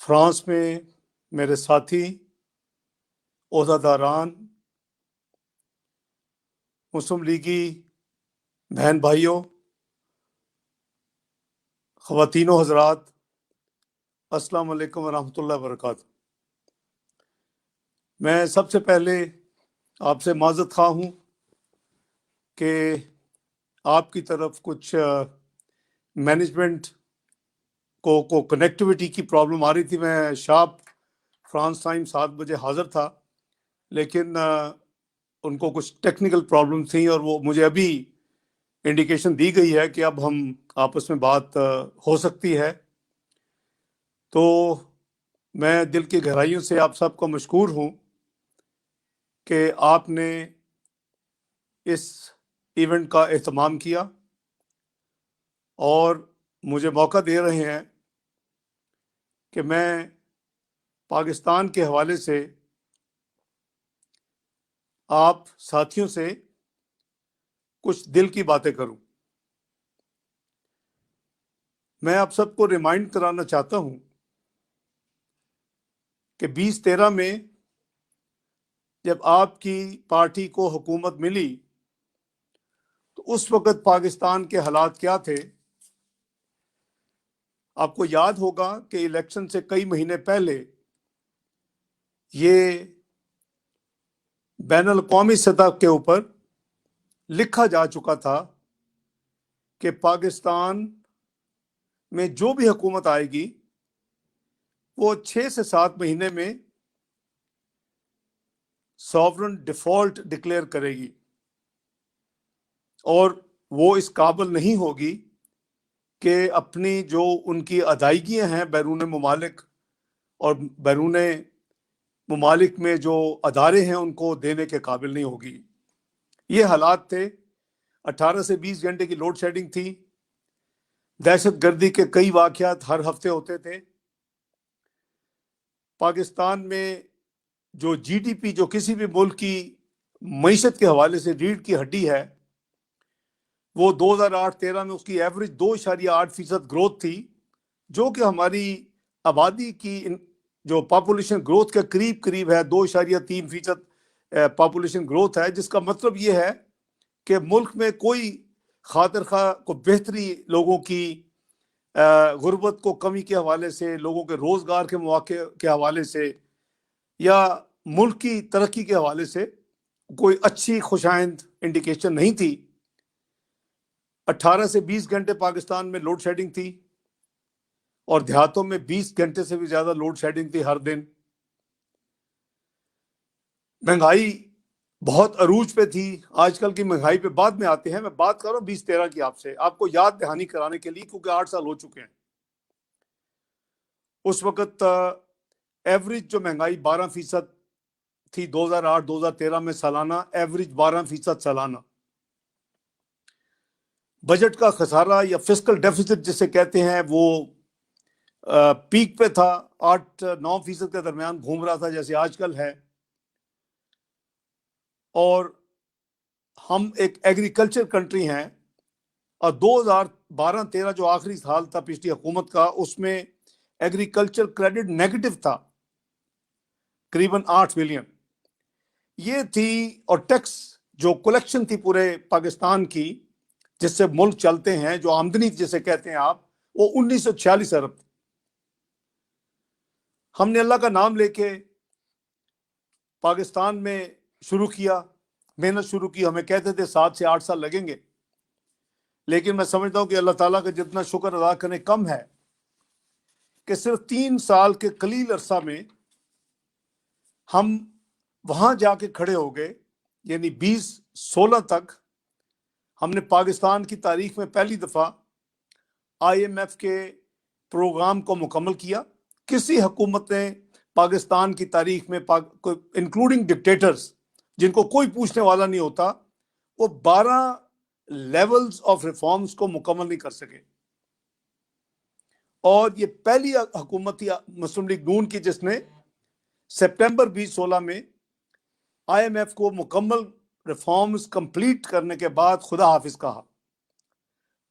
France में मेरे साथी, ओहदादारान, मुस्लिम लीगी बहन भाइयों, ख़वातीनो हज़रात, अस्सलाम वालेकुम वरहमतुल्लाहि वबरकातुहू। मैं सबसे पहले आपसे माज़रत ख़्वाह हूँ कि आपकी तरफ कुछ मैनेजमेंट को कनेक्टिविटी की प्रॉब्लम आ रही थी। मैं शार्प फ्रांस टाइम 7 बजे हाज़िर था, लेकिन उनको कुछ टेक्निकल प्रॉब्लम थी और वो मुझे अभी इंडिकेशन दी गई है कि अब हम आपस में बात हो सकती है। तो मैं दिल की गहराइयों से आप सबको मशकूर हूँ कि आपने इस इवेंट का एहतमाम किया और मुझे मौका दे रहे हैं कि मैं पाकिस्तान के हवाले से आप साथियों से कुछ दिल की बातें करूं। मैं आप सबको रिमाइंड कराना चाहता हूं कि 2013 में जब आपकी पार्टी को हुकूमत मिली तो उस वक़्त पाकिस्तान के हालात क्या थे। आपको याद होगा कि इलेक्शन से कई महीने पहले ये बैनुल अक़वामी सतह के ऊपर लिखा जा चुका था कि पाकिस्तान में जो भी हुकूमत आएगी वो 6 से 7 महीने में सॉवरन डिफॉल्ट डिक्लेयर करेगी और वो इस काबिल नहीं होगी कि अपनी जो उनकी अदायगियां हैं बैरून ममालिक और बैरून ममालिक में जो अदारे हैं उनको देने के काबिल नहीं होगी। ये हालात थे। 18 से 20 घंटे की लोड शेडिंग थी। दहशत गर्दी के कई वाक़यात हर हफ्ते होते थे। पाकिस्तान में जो जीडीपी, जो किसी भी मुल्क की मईशत के हवाले से रीढ़ की हड्डी है, वो 2008-13 में उसकी एवरेज 2.8% ग्रोथ थी, जो कि हमारी आबादी की जो पॉपुलेशन ग्रोथ के करीब करीब है। 2.3% पॉपुलेशन ग्रोथ है, जिसका मतलब ये है कि मुल्क में कोई खातिर खा को बेहतरी, लोगों की गुर्बत को कमी के हवाले से, लोगों के रोज़गार के मौके के हवाले से या मुल्क की तरक्की के हवाले से कोई अच्छी खुशाइंद इंडिकेशन नहीं थी। 18 से 20 घंटे पाकिस्तान में लोड शेडिंग थी और देहातों में 20 घंटे से भी ज़्यादा लोड शेडिंग थी हर दिन। महंगाई बहुत अरूज पे थी। आजकल की महंगाई पे बाद में आते हैं। मैं बात कर रहा हूँ 2013 की, आपसे आपको याद दहानी कराने के लिए, क्योंकि 8 साल हो चुके हैं। उस वक़्त एवरेज जो महंगाई 12% थी 2008-2013 में, सालाना एवरेज 12% सालाना। बजट का खसारा या फिस्कल डेफिसिट जिसे कहते हैं, वो पीक पे था, 8-9% के दरमियान घूम रहा था जैसे आजकल है। और हम एक एग्रीकल्चर कंट्री हैं और 2012-13 जो आखिरी साल था पिछली हुकूमत का, उसमें एग्रीकल्चर क्रेडिट नेगेटिव था करीबन 8 बिलियन ये थी। और टैक्स जो कलेक्शन थी पूरे पाकिस्तान की, जिससे मुल्क चलते हैं, जो आमदनी जिसे कहते हैं आप, वो 1946 अरब। हमने अल्लाह का नाम लेके पाकिस्तान में शुरू किया, मेहनत शुरू की। हमें कहते थे 7 से 8 साल लगेंगे, लेकिन मैं समझता हूं कि अल्लाह ताला का जितना शुक्र अदा करने कम है कि सिर्फ 3 साल के कलील अरसा में हम वहां जाके खड़े हो गए। यानी 2016 तक हमने पाकिस्तान की तारीख में पहली दफा IMF के प्रोग्राम को मुकम्मल किया। किसी हुकूमत ने पाकिस्तान की तारीख में, इंक्लूडिंग डिक्टेटर्स जिनको कोई पूछने वाला नहीं होता, वो 12 लेवल्स ऑफ रिफॉर्म्स को मुकम्मल नहीं कर सके। और ये पहली हुकूमत थी मुस्लिम लीग नून की जिसने सितंबर 2016 में IMF को मुकम्मल रिफॉर्म्स कंप्लीट करने के बाद खुदा हाफिज कहा।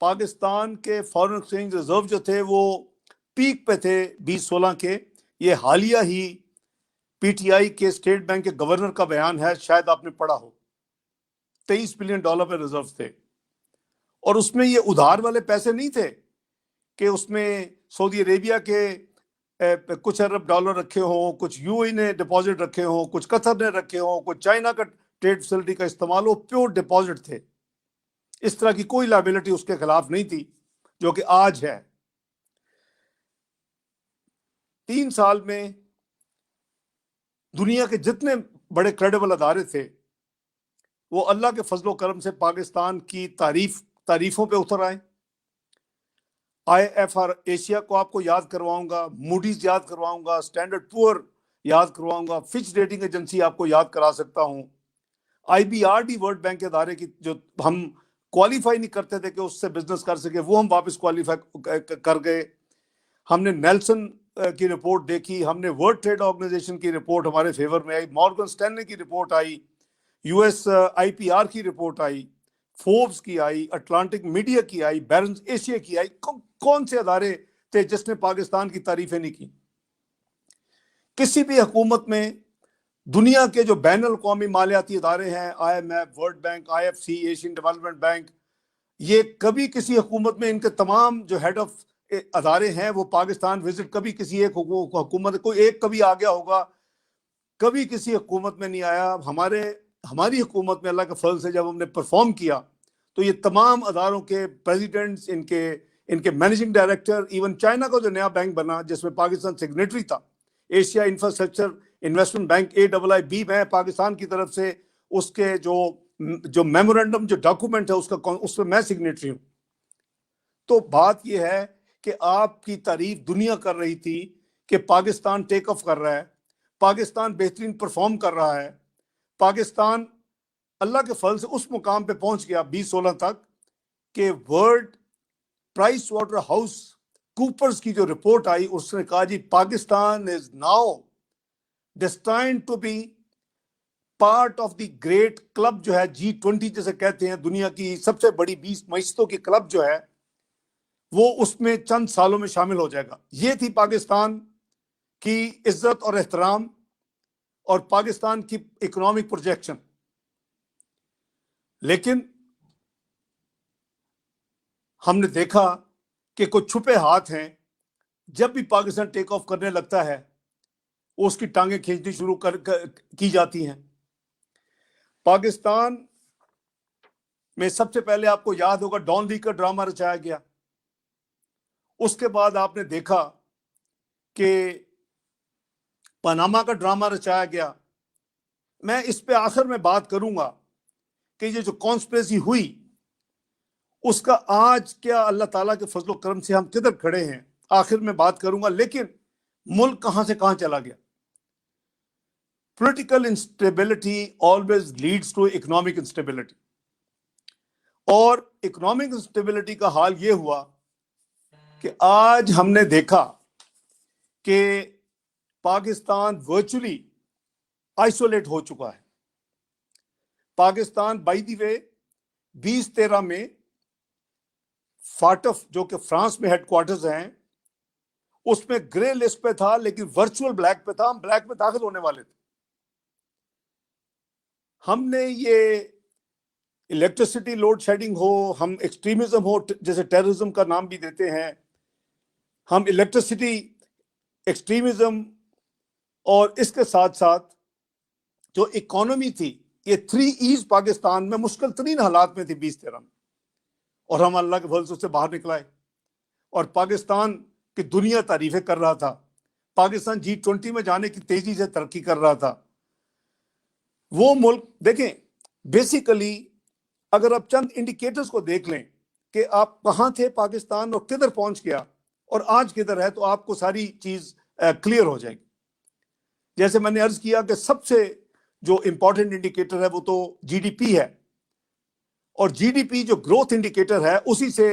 पाकिस्तान के फॉरेन एक्सचेंज रिजर्व जो थे वो पीक पे थे 2016 के, ये हालिया ही पीटीआई के स्टेट बैंक के गवर्नर का बयान है, शायद आपने पढ़ा हो। $23 बिलियन पे रिजर्व थे, और उसमें ये उधार वाले पैसे नहीं थे कि उसमें सऊदी अरेबिया के कुछ अरब डॉलर रखे हों, कुछ यूएई ने डिपॉजिट रखे हों, कुछ कतर ने रखे हों, कुछ चाइना का ट्रेड फैसिलिटी का इस्तेमाल हो, प्योर डिपॉजिट थे। इस तरह की कोई लायबिलिटी उसके खिलाफ नहीं थी, जो कि आज है। 3 साल में दुनिया के जितने बड़े क्रेडिबल अदारे थे, वो अल्लाह के फजलो करम से पाकिस्तान की तारीफों पे उतर आए। IFR एशिया को आपको याद करवाऊंगा, मूडीज याद करवाऊंगा, स्टैंडर्ड पुअर याद करवाऊंगा, फिच रेटिंग एजेंसी आपको याद करा सकता हूं, IBRD वर्ल्ड बैंक के अदारे की जो हम क्वालिफाई नहीं करते थे कि उससे बिजनेस कर सके, वो हम वापस क्वालिफाई कर गए। हमने नेल्सन की रिपोर्ट देखी, हमने वर्ल्ड ट्रेड ऑर्गेनाइजेशन की रिपोर्ट हमारे फेवर में आई, मॉर्गन स्टैनली की रिपोर्ट आई, US IPR की रिपोर्ट आई, फोर्ब्स की आई, अटलांटिक मीडिया की आई, बैरन्स एशिया की आई। कौन से अदारे थे जिसने पाकिस्तान की तारीफें नहीं की? किसी भी हुकूमत में दुनिया के जो बैन अल-अक़वामी मालियाती अदारे हैं, IMF, world bank, IFC, Asian development bank, ये कभी किसी हुकूमत में इनके तमाम जो हेड ऑफ अदारे हैं वो पाकिस्तान विजिट कभी किसी एक हुकूमत, कोई एक कभी आ गया होगा, कभी किसी हुकूमत में नहीं आया। हमारी हुकूमत में अल्लाह के फजल से जब हमने परफॉर्म किया तो ये तमाम अदारों के प्रेसिडेंट्स, इनके मैनेजिंग डायरेक्टर, इवन चाइना का जो नया बैंक बना जिसमें पाकिस्तान सिग्नेटरी था, Asia infrastructure investment bank AIIB, मैं पाकिस्तान की तरफ से उसके जो मेमोरेंडम, जो डॉक्यूमेंट है उसमें मैं सिग्नेटरी हूं। तो बात यह है कि आपकी तारीफ दुनिया कर रही थी कि पाकिस्तान टेक ऑफ कर रहा है, पाकिस्तान बेहतरीन परफॉर्म कर रहा है, पाकिस्तान अल्लाह के फल से उस मुकाम पे पहुंच गया 2016 तक कि world PricewaterhouseCoopers की जो रिपोर्ट आई उसने कहा जी Pakistan is now destined to be part of the great club, जो है G20 जिसे कहते हैं, दुनिया की सबसे बड़ी 20 मईशतों की क्लब जो है, वो उसमें चंद सालों में शामिल हो जाएगा। ये थी पाकिस्तान की इज्जत और एहतराम और पाकिस्तान की इकोनॉमिक प्रोजेक्शन। लेकिन हमने देखा कि कुछ छुपे हाथ हैं, जब भी पाकिस्तान टेक ऑफ करने लगता है उसकी टांगें खींचनी शुरू की जाती हैं। पाकिस्तान में सबसे पहले आपको याद होगा डॉन लीग का ड्रामा रचाया गया। उसके बाद आपने देखा कि पनामा का ड्रामा रचाया गया। मैं इस पे आखिर में बात करूंगा कि ये जो कॉन्स्पिरेसी हुई उसका आज क्या अल्लाह ताला के फजलो करम से हम किधर खड़े हैं, आखिर में बात करूंगा। लेकिन मुल्क कहां से कहां चला गया। Political instability always leads to economic instability, और इकोनॉमिक इंस्टेबिलिटी का हाल यह हुआ कि आज हमने देखा कि पाकिस्तान वर्चुअली आइसोलेट हो चुका है। पाकिस्तान बाय द वे 2013 में फाटफ, जो कि फ्रांस में हेडक्वार्टर्स हैं, उसमें ग्रे लिस्ट पे था, लेकिन वर्चुअल ब्लैक पे था। हम ब्लैक में दाखिल होने वाले थे। हमने ये इलेक्ट्रिसिटी लोड शेडिंग हो, हम एक्सट्रीमिज्म हो, जैसे टेररिज्म का नाम भी देते हैं, हम इलेक्ट्रिसिटी एक्सट्रीमिज्म और इसके साथ साथ जो इकोनॉमी थी, ये 3 E's पाकिस्तान में मुश्किल तरीन हालात में थी 2013 में, और हम अल्लाह के फजल से उससे बाहर निकलाए। और पाकिस्तान की दुनिया तारीफें कर रहा था, पाकिस्तान G20 में जाने की तेजी से तरक्की कर रहा था। वो मुल्क देखें, बेसिकली अगर आप चंद इंडिकेटर्स को देख लें कि आप कहां थे पाकिस्तान और किधर पहुंच गया और आज किधर है, तो आपको सारी चीज क्लियर हो जाएगी। जैसे मैंने अर्ज किया कि सबसे जो इंपॉर्टेंट इंडिकेटर है वो तो GDP है, और GDP जो ग्रोथ इंडिकेटर है उसी से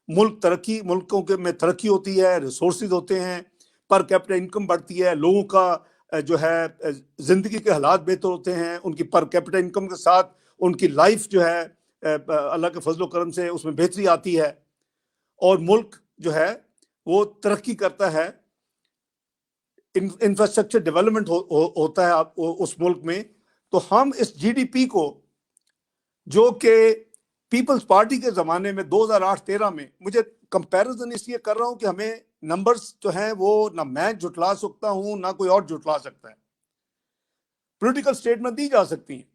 मुल्कों के में तरक्की होती है, रिसोर्सेज होते हैं, पर कैपिटा इनकम बढ़ती है, लोगों का जो है जिंदगी के हालात बेहतर होते हैं, उनकी पर कैपिटा इनकम के साथ उनकी लाइफ जो है अल्लाह के फजलो करम से उसमें बेहतरी आती है, और मुल्क जो है वो तरक्की करता है। इंफ्रास्ट्रक्चर डेवलपमेंट होता है उस मुल्क में, तो हम इस जीडीपी को, जो कि पीपल्स पार्टी के जमाने में 2008-13 में, मुझे कंपैरिजन इसलिए कर रहा हूं कि हमें नंबर्स जो हैं वो ना मैं जुटला सकता हूं ना कोई और जुटला सकता है, पॉलिटिकल स्टेटमेंट दी जा सकती हैं,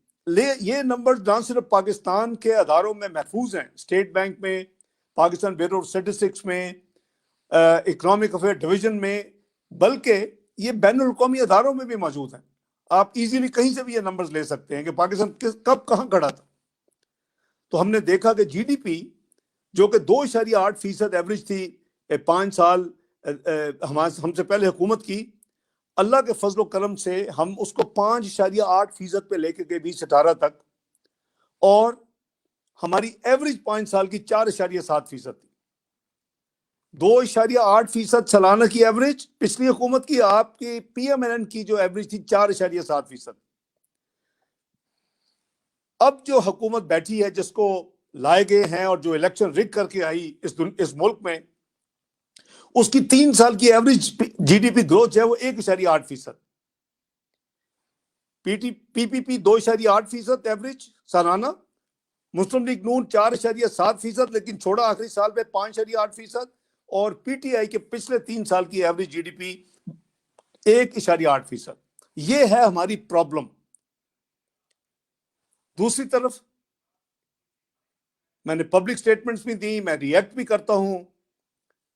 ये नंबर ना सिर्फ पाकिस्तान के अदारों में महफूज हैं, स्टेट बैंक में, पाकिस्तान ब्यूरो ऑफ स्टैटिस्टिक्स में, इकोनॉमिक अफेयर डिवीजन में, बल्कि ये बैनुल अक़वामी अदारों में भी मौजूद हैं। आप इजीली कहीं से भी ये नंबर्स ले सकते हैं कि पाकिस्तान कब कहां खड़ा था। तो हमने देखा कि जीडीपी जो कि 2.8% एवरेज थी 5 साल हमसे पहले हुकूमत की, अल्लाह के फजल करम से हम उसको 5.8% पे लेके गए 2018 तक, और हमारी एवरेज 5 साल की 4.7% थी। 2.8% सालाना की एवरेज पिछली हुकूमत की, आपकी पीएमएनएन की जो एवरेज थी 4.7%। अब जो हुकूमत बैठी है, जिसको लाए गए हैं और जो इलेक्शन रिग करके आई इस मुल्क में, उसकी 3 साल की एवरेज जीडीपी ग्रोथ है वो 1.8%, पीपीपी 2.8% एवरेज सालाना, मुस्लिम लीग नून 4.7%, लेकिन छोड़ा आखिरी साल में 5.8%, और पीटीआई के पिछले 3 साल की एवरेज जीडीपी 1.8%। ये है हमारी प्रॉब्लम। दूसरी तरफ मैंने पब्लिक स्टेटमेंट्स भी दी, मैं रिएक्ट भी करता हूं,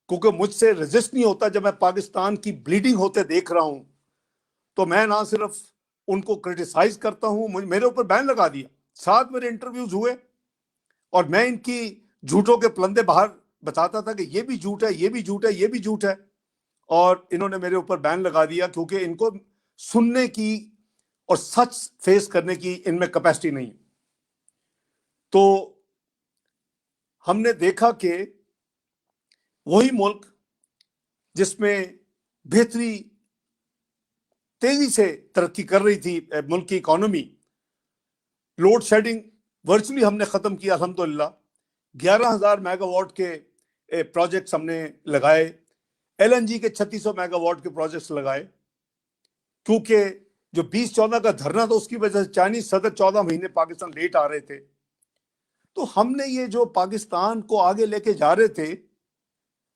क्योंकि मुझसे रेजिस्ट नहीं होता। जब मैं पाकिस्तान की ब्लीडिंग होते देख रहा हूं तो मैं ना सिर्फ उनको क्रिटिसाइज करता हूं, मेरे ऊपर बैन लगा दिया, 7 मेरे इंटरव्यूज हुए और मैं इनकी झूठों के पलंदे बाहर बताता था कि ये भी झूठ है, ये भी झूठ है, ये भी झूठ है, और इन्होंने मेरे ऊपर बैन लगा दिया क्योंकि इनको सुनने की और सच फेस करने की इनमें कैपेसिटी नहीं। तो हमने देखा कि वही मुल्क जिसमें बेहतरी तेजी से तरक्की कर रही थी, मुल्क की इकोनॉमी, लोड शेडिंग वर्चुअली हमने खत्म किया अल्हम्दुलिल्लाह। 11,000 मेगावाट के प्रोजेक्ट्स हमने लगाए, एलएनजी के 3600 मेगावाट के प्रोजेक्ट्स लगाए, क्योंकि जो 2014 का धरना था उसकी वजह से चाइनीज सदर 14 महीने पाकिस्तान लेट आ रहे थे। तो हमने ये जो पाकिस्तान को आगे लेके जा रहे थे,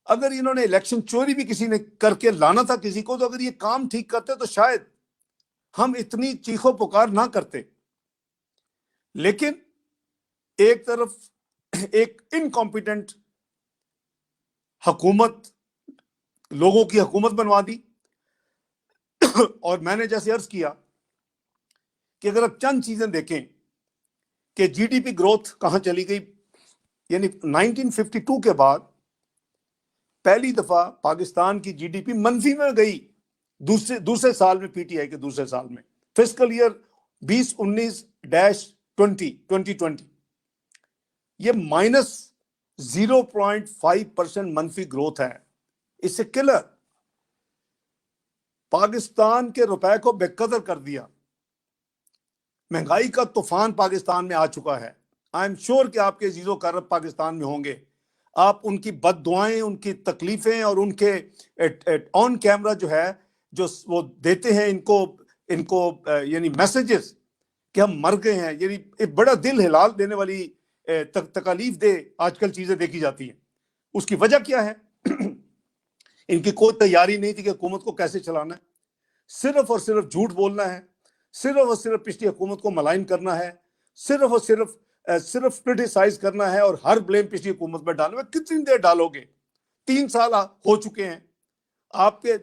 अगर इन्होंने इलेक्शन चोरी भी किसी ने करके लाना था किसी को, तो अगर ये काम ठीक करते तो शायद हम इतनी चीखों पुकार ना करते। लेकिन एक तरफ एक इनकॉम्पिटेंट हुकूमत, लोगों की हुकूमत बनवा दी, और मैंने जैसे अर्ज किया कि अगर आप चंद चीजें देखें कि जीडीपी ग्रोथ कहां चली गई, यानी 1952 के बाद पहली दफा पाकिस्तान की जीडीपी मंफी में गई, दूसरे साल में, पीटीआई के दूसरे साल में, फिस्कल ईयर 2019-20 ये -0.5% मंफी ग्रोथ है। इससे किलर पाकिस्तान के रुपए को बेकदर कर दिया। महंगाई का तूफान पाकिस्तान में आ चुका है। आई एम श्योर कि आपके जीरो कारब पाकिस्तान में होंगे, आप उनकी बददुआएं, उनकी तकलीफें और उनके ऑन कैमरा जो है, जो वो देते हैं इनको यानी मैसेजेस कि हम मर गए हैं, यानी एक बड़ा दिल हिला देने वाली तकलीफ दे आजकल चीजें देखी जाती हैं। उसकी वजह क्या है? इनकी कोई तैयारी नहीं थी कि हुकूमत को कैसे चलाना है, सिर्फ और सिर्फ झूठ बोलना है, सिर्फ और सिर्फ पिछली हुकूमत को मलाइन करना है, सिर्फ और सिर्फ क्रिटिसाइज करना है, और हर ब्लेम पिछली हुकूमत में डालना है। कितनी देर डालोगे? 3 साल हो चुके हैं, आपके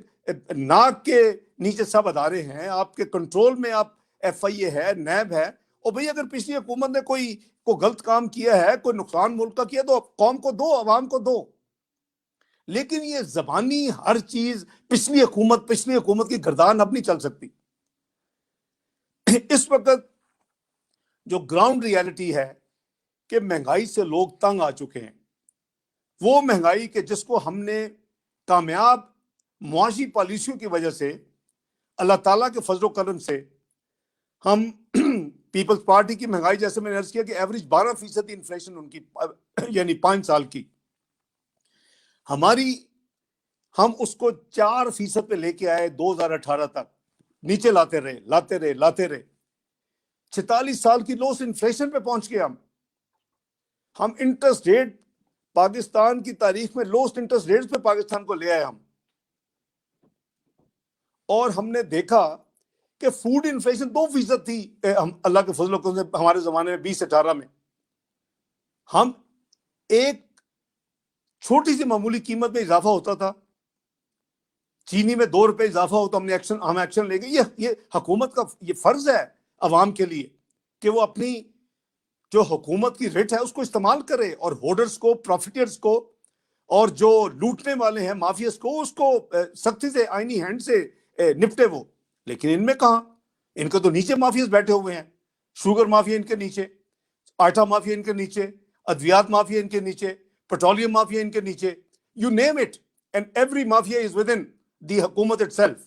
नाक के नीचे सब अदारे हैं, आपके कंट्रोल में, आप FIA है, नैब है, और भाई अगर पिछली हुकूमत ने कोई गलत काम किया है, कोई नुकसान मुल्क का किया, तो कौम को दो, अवाम को दो। लेकिन ये जबानी हर चीज पिछली हुकूमत की गर्दान अब नहीं चल सकती। इस वक्त जो ग्राउंड रियलिटी है कि महंगाई से लोग तंग आ चुके हैं, वो महंगाई के जिसको हमने कामयाब मुआशी पॉलिसियों की वजह से, अल्लाह ताला के फजल करम से, हम पीपल्स पार्टी की महंगाई, जैसे मैंने अर्ज किया कि एवरेज 12% इन्फ्लेशन उनकी, यानी 5 साल की। हमारी हम उसको 4% पे लेके आए 2018 तक, नीचे लाते रहे लाते रहे लाते रहे, 46 साल की लोएस्ट इन्फ्लेशन पे पहुंच गए हम इंटरेस्ट रेट पाकिस्तान की तारीख में लोएस्ट इंटरेस्ट रेट पे पाकिस्तान को ले आए हम। और हमने देखा कि फूड इन्फ्लेशन 2% थी, हम अल्लाह के फजल से हमारे जमाने में 2018 में हम एक छोटी सी मामूली कीमत में इजाफा होता था, चीनी में 2 रुपए इजाफा हो तो हम एक्शन लेंगे। ये हुकूमत का ये फर्ज है अवाम के लिए कि वो अपनी जो हुकूमत की रिट है उसको इस्तेमाल करे और होल्डर्स को, प्रॉफिटर्स को और जो लूटने वाले हैं माफियास को, उसको सख्ती से आईनी हैंड से निपटे वो। लेकिन इनमें कहा, इनके तो नीचे माफियास बैठे हुए हैं, शुगर माफिया इनके नीचे, आटा माफिया इनके नीचे, अद्वियात माफिया इनके नीचे, पेट्रोलियम माफिया इनके नीचे, you name it, and every mafia is within the हुकूमत इटसेल्फ।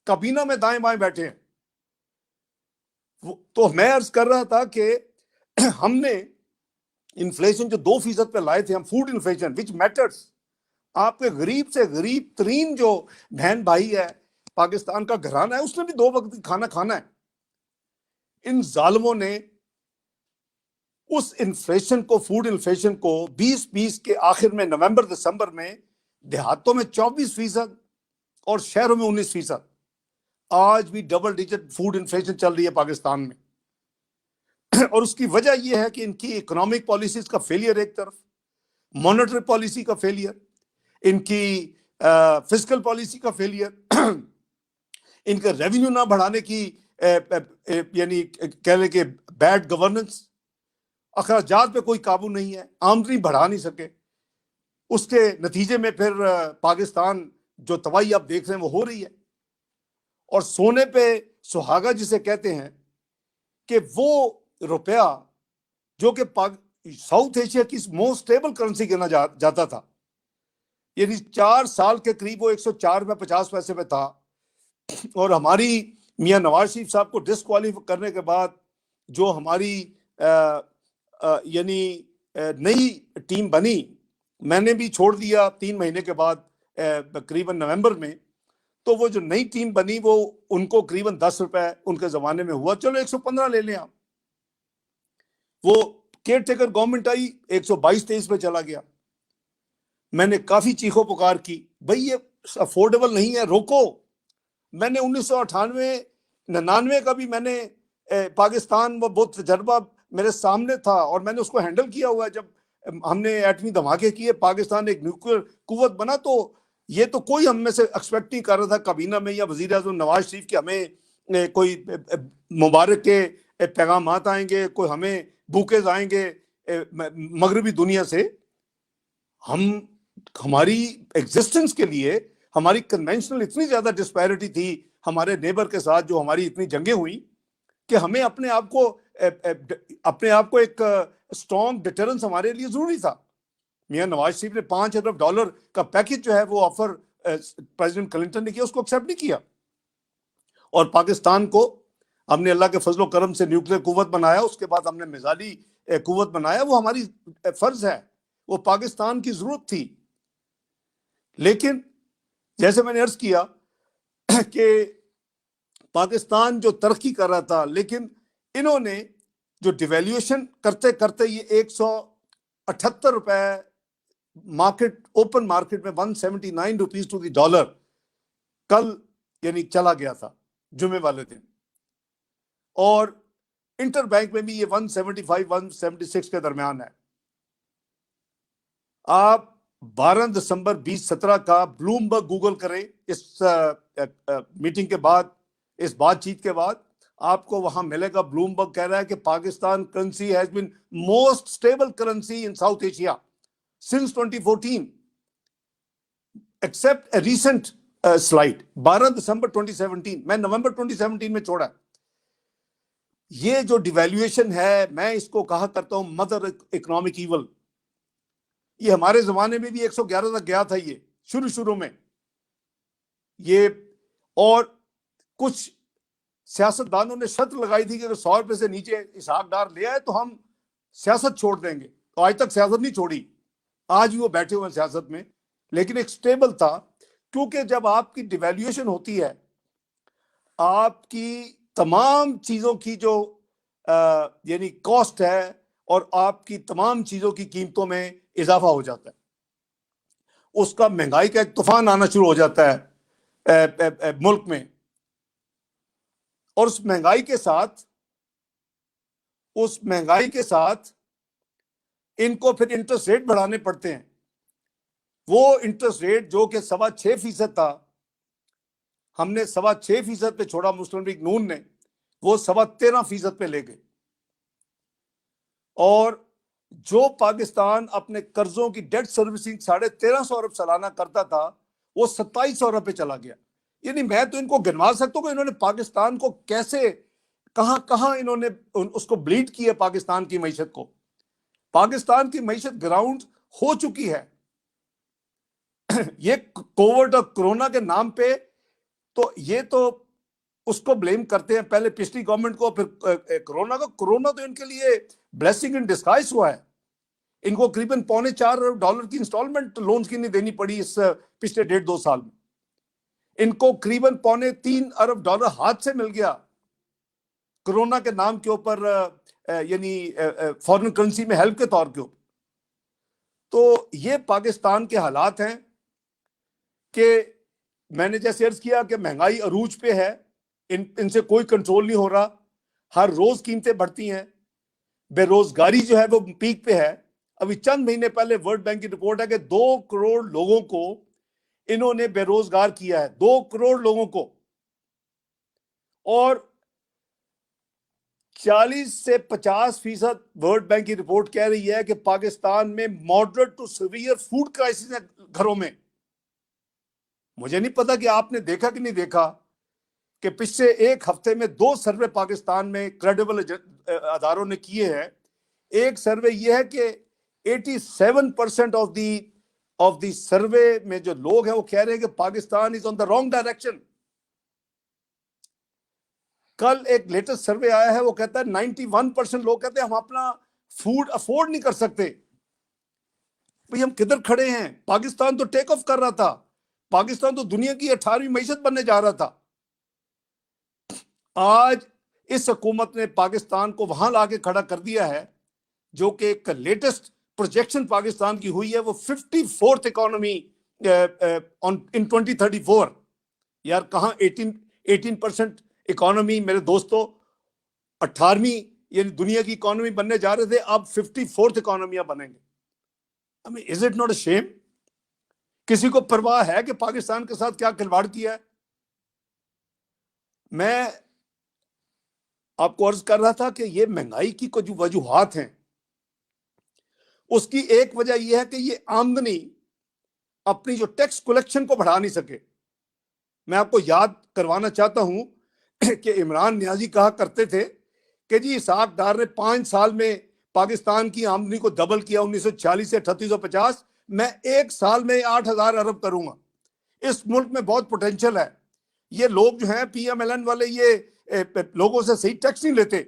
काबीना में दाएं बाएं बैठे हैं। तो मैं अर्ज कर रहा था कि हमने इन्फ्लेशन जो 2% पे लाए थे हम, फूड इन्फ्लेशन विच मैटर्स, आपके गरीब से गरीब तरीन जो बहन भाई है, पाकिस्तान का घराना है, उसने भी 2 वक्त खाना खाना है। इन जालिमों ने उस इन्फ्लेशन को, फूड इन्फ्लेशन को 2020 के आखिर में नवंबर दिसंबर में देहातों में 24% और शहरों में 19%, आज भी डबल डिजिट फूड इन्फ्लेशन चल रही है पाकिस्तान में। और उसकी वजह यह है कि इनकी इकोनॉमिक पॉलिसीज का फेलियर एक तरफ, मॉनेटरी पॉलिसी का फेलियर, इनकी फिस्कल पॉलिसी का फेलियर, इनका रेवेन्यू ना बढ़ाने की यानी कह लें कि बैड गवर्नेंस, अखराजात पे कोई काबू नहीं है, आमदनी बढ़ा नहीं सके। उसके नतीजे में फिर पाकिस्तान जो तबाही आप देख रहे हैं वो हो रही है। और सोने पे सुहागा जिसे कहते हैं कि वो रुपया जो कि साउथ एशिया की मोस्ट स्टेबल करेंसी गिना जाता था, यानी 4 साल के करीब वो 104 में 50 पैसे में था। और हमारी मियां नवाज शरीफ साहब को डिस्क्वालीफाई करने के बाद जो हमारी यानी नई टीम बनी, मैंने भी छोड़ दिया 3 महीने के बाद करीबन नवंबर में, तो वो जो नई टीम बनी वो उनको करीबन 10 रुपए उनके जमाने में हुआ, चलो 115 ले लें आप। वो केयर टेकर गवर्नमेंट आई, 122-23 पे चला गया। मैंने काफी चीखों पुकार की, भाई ये अफोर्डेबल नहीं है, रोको। मैंने 1998-99 का भी मैंने पाकिस्तान वो बहुत तजर्बा मेरे सामने था और मैंने उसको हैंडल किया हुआ है। जब हमने एटमी धमाके किए, पाकिस्तान एक न्यूक्लियर कुव्वत बना, तो ये तो कोई हम में से एक्सपेक्ट नहीं कर रहा था काबीना में या वजीर आज़म नवाज शरीफ की हमें कोई मुबारक के पैगाम आएंगे, कोई हमें बुकेज आएंगे मगरबी दुनिया से। हमारी एग्जिस्टेंस के लिए हमारी कन्वेंशनल इतनी ज्यादा डिस्पैरिटी थी हमारे नेबर के साथ, जो हमारी इतनी जंगें हुई कि हमें अपने आप को एक स्ट्रॉन्ग डिटरेंस हमारे लिए जरूरी था। मियां नवाज शरीफ ने $5 अरब का पैकेज जो है वो ऑफर प्रेसिडेंट क्लिंटन ने किया, उसको एक्सेप्ट नहीं किया। और पाकिस्तान को हमने अल्लाह के फजलो करम से न्यूक्लियर कुव्वत बनाया, उसके बाद हमने मिसाइली कुव्वत बनाया। वो हमारी फर्ज है, वो पाकिस्तान की जरूरत थी। लेकिन जैसे मैंने अर्ज किया कि पाकिस्तान जो तरक्की कर रहा था, लेकिन इन्होंने जो डिवेल्यूएशन करते करते ये 178 रुपए मार्केट, ओपन मार्केट में 179 रुपीज टू द डॉलर कल यानी चला गया था जुमे वाले दिन। और इंटर बैंक में भी ये 175-176 के दरमियान है। आप 12 दिसंबर 2017 का ब्लूमबर्ग गूगल करें, इस मीटिंग के बाद, इस बातचीत के बाद आपको वहां मिलेगा। ब्लूमबर्ग कह रहा है कि Pakistan currency has been most stable currency in South Asia since 2014 except a recent slide 12 December 2017। मैं नवंबर 2017 में छोड़ा। ये जो डिवैल्यूएशन है, मैं इसको कहा करता हूं मदर इकोनॉमिक ईवल। ये हमारे जमाने में भी 111 तक गया था ये शुरू में ये। और कुछ सियासतदानों ने शर्त लगाई थी कि अगर 100 रुपए से नीचे इसहाक डार ले आए तो हम सियासत छोड़ देंगे। तो आज तक सियासत नहीं छोड़ी, आज भी वो बैठे हुए हैं सियासत में। लेकिन एक स्टेबल था क्योंकि जब आपकी डिवैल्यूएशन होती है, आपकी तमाम चीजों की जो यानी कॉस्ट है और आपकी तमाम चीजों की कीमतों में इजाफा हो जाता है, उसका महंगाई का एक तूफान आना शुरू हो जाता है मुल्क में। और उस महंगाई के साथ इनको फिर इंटरेस्ट रेट बढ़ाने पड़ते हैं। वो इंटरेस्ट रेट जो कि 6.25% था, हमने 6.25% पे छोड़ा, मुस्लिम लीग नून ने वो 13.25% पे ले गए। और जो पाकिस्तान अपने कर्जों की डेट सर्विसिंग 1350 अरब सालाना करता था, वो 2700 अरब पे चला गया। यानी मैं तो इनको गिनवा सकता हूँ कि इन्होंने पाकिस्तान को कैसे, कहां कहां इन्होंने उसको ब्लीड किया, पाकिस्तान की मईशत को। पाकिस्तान की मईशत ग्राउंड हो चुकी है। ये कोविड और कोरोना के नाम पे तो ये तो उसको ब्लेम करते हैं, पहले पिछली गवर्नमेंट को, फिर कोरोना को। कोरोना तो इनके लिए ब्लेसिंग इन डिस्गाइज हुआ है। इनको करीबन $4.25 अरब की इंस्टॉलमेंट लोन्स की नहीं देनी पड़ी इस पिछले 1.5-2 साल में। इनको करीबन $3.25 अरब हाथ से मिल गया कोरोना के नाम के ऊपर, यानी फॉरेन करेंसी में हेल्प के तौर के ऊपर। तो ये पाकिस्तान के हालात हैं कि मैंने जैसे अर्ज किया कि महंगाई अरूज पे है, इनसे कोई कंट्रोल नहीं हो रहा, हर रोज कीमतें बढ़ती हैं, बेरोजगारी जो है वो पीक पे है। अभी चंद महीने पहले वर्ल्ड बैंक की रिपोर्ट है कि 2 करोड़ लोगों को इन्होंने बेरोजगार किया है, 2 करोड़ लोगों को। और 40 से 50% वर्ल्ड बैंक की रिपोर्ट कह रही है कि पाकिस्तान में moderate to severe food crisis है घरों में। मुझे नहीं पता कि आपने देखा कि नहीं देखा कि पिछले एक हफ्ते में 2 सर्वे पाकिस्तान में क्रेडिबल अदारों ने किए हैं। एक सर्वे यह है कि 87% ऑफ द सर्वे में जो लोग हैं वो कह रहे हैं कि Pakistan is on the wrong direction. कल एक लेटेस्ट सर्वे आया है, वो कहता है 91% लोग कहते हैं हम अपना फूड अफोर्ड नहीं कर सकते। भाई हम किधर खड़े हैं? पाकिस्तान तो टेक ऑफ कर रहा था, पाकिस्तान तो दुनिया की 18वीं मईशत बनने जा रहा था। आज इस हुकूमत ने पाकिस्तान को वहां लाके खड़ा कर दिया है, जो कि एक लेटेस्ट प्रोजेक्शन पाकिस्तान की हुई है, वो 54th इकोनॉमी इन 2034। यार कहां 18% इकोनॉमी मेरे दोस्तों, 18वीं यानी दुनिया की इकोनॉमी बनने जा रहे थे, अब 54th इकोनॉमियां बनेंगे। I mean is it not a shame? किसी को परवाह है कि पाकिस्तान के साथ क्या खिलवाड़ किया है? मैं आपको अर्ज कर रहा था कि ये महंगाई की कुछ वजूहात हैं। उसकी एक वजह यह है कि ये आमदनी अपनी जो टैक्स कलेक्शन को बढ़ा नहीं सके। मैं आपको याद करवाना चाहता हूं कि इमरान नियाजी कहा करते थे कि जी इसहाक डार ने 5 साल में पाकिस्तान की आमदनी को डबल किया, 1940 से 3850। मैं 1 साल में 8000 अरब करूंगा। इस मुल्क में बहुत पोटेंशियल है। ये लोग जो हैं PMLN वाले, ये लोगों से सही टैक्स नहीं लेते।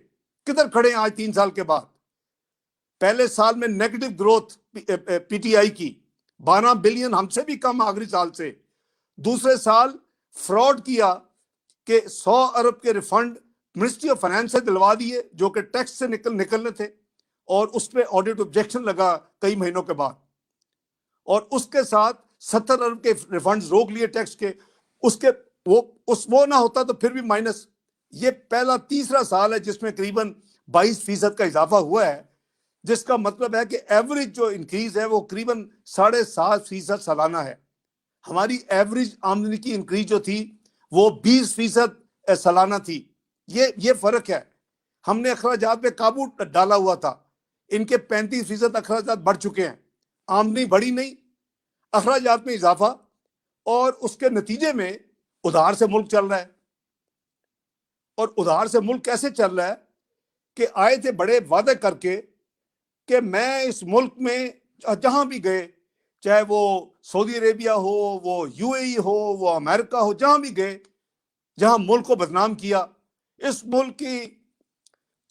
किधर खड़े हैं आज 3 साल के बाद? पहले साल में नेगेटिव ग्रोथ PTI की 12 बिलियन, हमसे भी कम आखिरी साल से। दूसरे साल फ्रॉड किया कि 100 अरब के रिफंड मिनिस्ट्री ऑफ फाइनेंस से दिलवा दिए जो कि टैक्स से निकलने थे, और उस पर ऑडिट ऑब्जेक्शन लगा कई महीनों के बाद। और उसके साथ 70 अरब के रिफंड्स रोक लिए टैक्स के। उसके वो ना होता तो फिर भी माइनस। ये पहला तीसरा साल है जिसमें करीबन 22% का इजाफा हुआ है, जिसका मतलब है कि एवरेज जो इंक्रीज है वो करीबन 7.5% सालाना है। हमारी एवरेज आमदनी की इंक्रीज जो थी वो 20% सालाना थी। ये फर्क है। हमने अखराजात पे काबू डाला हुआ था, इनके 35% अखराजात बढ़ चुके हैं। आमदनी बढ़ी नहीं, अखराजात में इजाफा, और उसके नतीजे में उधार से मुल्क चल रहा है। और उधार से मुल्क कैसे चल रहा है कि आए थे बड़े वादे करके कि मैं इस मुल्क में जहां भी गए, चाहे वो सऊदी अरेबिया हो, वो UAE हो, वो अमेरिका हो, जहां भी गए, जहां मुल्क को बदनाम किया। इस मुल्क की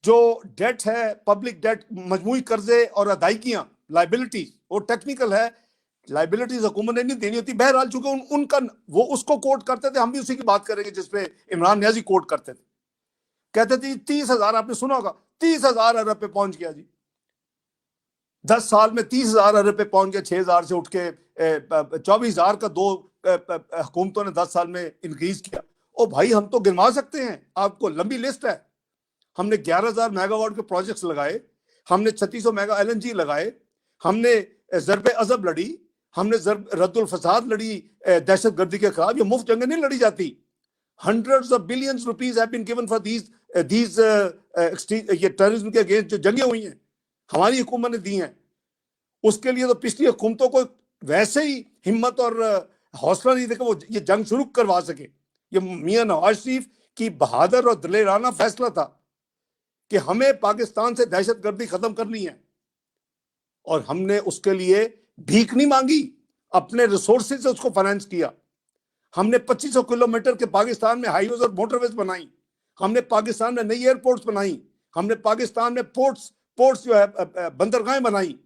जो डेट है, पब्लिक डेट, मजमूई कर्जे और अदायगियां, लाइबिलिटीज, वो टेक्निकल है लाइबिलिटीज हुकूमत ने नहीं देनी होती। बहरहाल चूंकि उनका वो उसको कोट करते थे, हम भी उसी की बात करेंगे जिसपे इमरान नियाजी कोट करते थे। कहते थे 30,000, आपने सुना होगा 30,000 अरब पे पहुंच गया जी, 10 साल में 30,000 अरब पे पहुंच गया, 6,000 से उठ के 24,000 का दो हुकूमतों ने 10 साल में इंक्रीज किया। ओ भाई, हम तो गिनवा सकते हैं, आपको लंबी लिस्ट है। हमने 11,000 मेगावाट के प्रोजेक्ट्स लगाए, हमने 3600 मेगा LNG लगाए, हमने ज़रबे अज़ब लड़ी, हमने रद्दुल फसाद लड़ी, दहशत गर्दी के खिलाफ। ये मुफ्त जंगें नहीं लड़ी जाती। Hundreds of billions rupees have been given for these ये टेररिज्म के अगेंस्ट जो जंगें हुई हैं, हमारी हुकूमत ने दी हैं। उसके लिए तो पिछली हुकूमतों को वैसे ही हिम्मत और हौसला नहीं देखा वो ये जंग शुरू करवा सके। ये मियां नवाज शरीफ की बहादुर और दिलेराना फैसला था कि हमें पाकिस्तान से दहशत गर्दी खत्म करनी है, और हमने उसके लिए भीख नहीं मांगी, अपने रिसोर्सेज से उसको फाइनेंस किया। हमने 2500 किलोमीटर के पाकिस्तान में हाईवेज और मोटरवेज बनाई, हमने पाकिस्तान में नई एयरपोर्ट्स बनाई, हमने पाकिस्तान में पोर्ट्स जो है बंदरगाहें बनाई,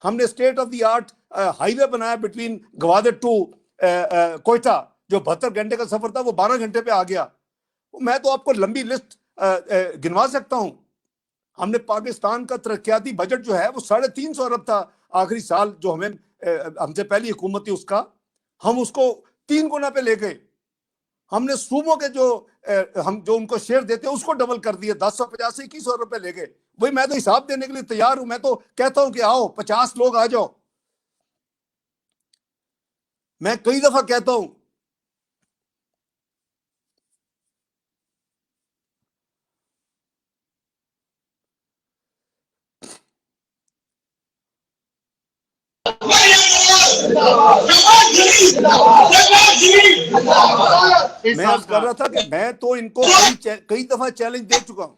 हमने state of the art highway बनाया बिटवीन गवादर टू कोयटा, जो 72 घंटे का सफर था वो 12 घंटे पे आ गया। मैं तो आपको लंबी लिस्ट गिनवा सकता हूं। हमने पाकिस्तान का तरक्याती बजट जो है वो 350 अरब था आखिरी साल, जो हमें हमसे पहली हुकूमत थी उसका, हम उसको 3 गुना पे ले गए। हमने सूबों के हम जो उनको शेयर देते हैं उसको डबल कर दिए, 1050 से 2100 रुपए ले गए। भाई मैं तो हिसाब देने के लिए तैयार हूं, मैं तो कहता हूं कि आओ 50 लोग आ जाओ। मैं कई दफा कहता हूं मैं अर्ज कर रहा था कि मैं तो इनको कई दफा चैलेंज दे चुका हूं।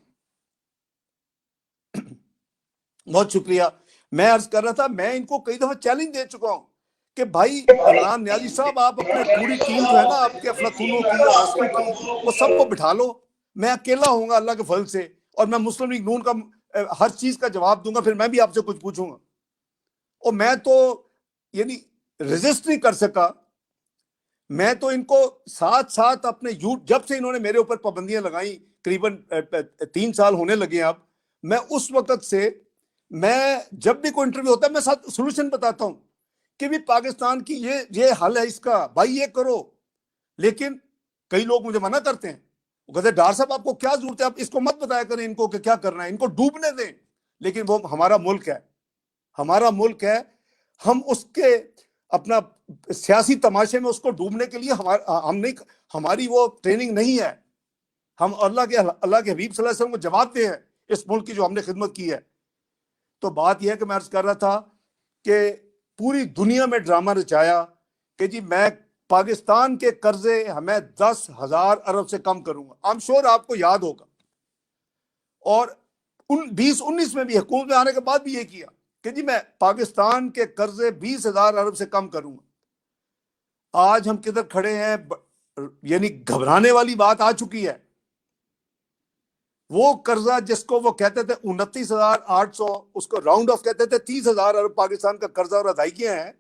बहुत शुक्रिया। मैं अर्ज कर रहा था मैं इनको कई दफा चैलेंज दे चुका हूं कि भाई इमरान नियाजी साहब, आप अपने पूरी टीम जो है ना आपके अफलातूनों की और आस्कू की, वो सबको बिठा लो। मैं अकेला होऊंगा अल्लाह के फल से, और मैं मुस्लिम लीग नून का हर चीज का जवाब दूंगा, फिर मैं भी आपसे कुछ पूछूंगा। और मैं तो यानी रेजिस्ट नहीं कर सका। मैं तो इनको साथ साथ अपने जब से इन्होंने मेरे ऊपर पाबंदियां लगाई, करीबन 3 साल होने लगे अब, मैं उस वक्त से मैं जब भी कोई इंटरव्यू होता है मैं साथ सोल्यूशन बताता हूं कि भी पाकिस्तान की ये हल है इसका, भाई ये करो। लेकिन कई लोग मुझे मना करते हैं, वो कहते हैं डॉक्टर साहब आपको क्या जरूरत है, आप इसको मत बताया करें इनको कि क्या करना है, इनको डूबने दें। लेकिन वो हमारा मुल्क है, हमारा मुल्क है, हम उसके अपना सियासी तमाशे में उसको डूबने के लिए हम नहीं, हमारी वो ट्रेनिंग नहीं है। हम अल्लाह के हबीब सल्लल्लाहु अलैहि वसल्लम को जवाब दे हैं इस मुल्क की जो हमने खिदमत की है। तो बात यह है कि मैं अर्ज कर रहा था कि पूरी दुनिया में ड्रामा रचाया कि जी मैं पाकिस्तान के कर्जे हमें 10,000 अरब से कम करूंगा। आई एम श्योर आपको याद होगा, और 2019 में भी हुकूमत में आने के बाद भी ये किया कि जी मैं पाकिस्तान के कर्जे 20,000 अरब से कम करूंगा। आज हम किधर खड़े हैं, यानी घबराने वाली बात आ चुकी है। वो कर्जा जिसको वो कहते थे 29,800, उसको राउंड ऑफ कहते थे 30,000 अरब पाकिस्तान का कर्जा और अदायगियां हैं,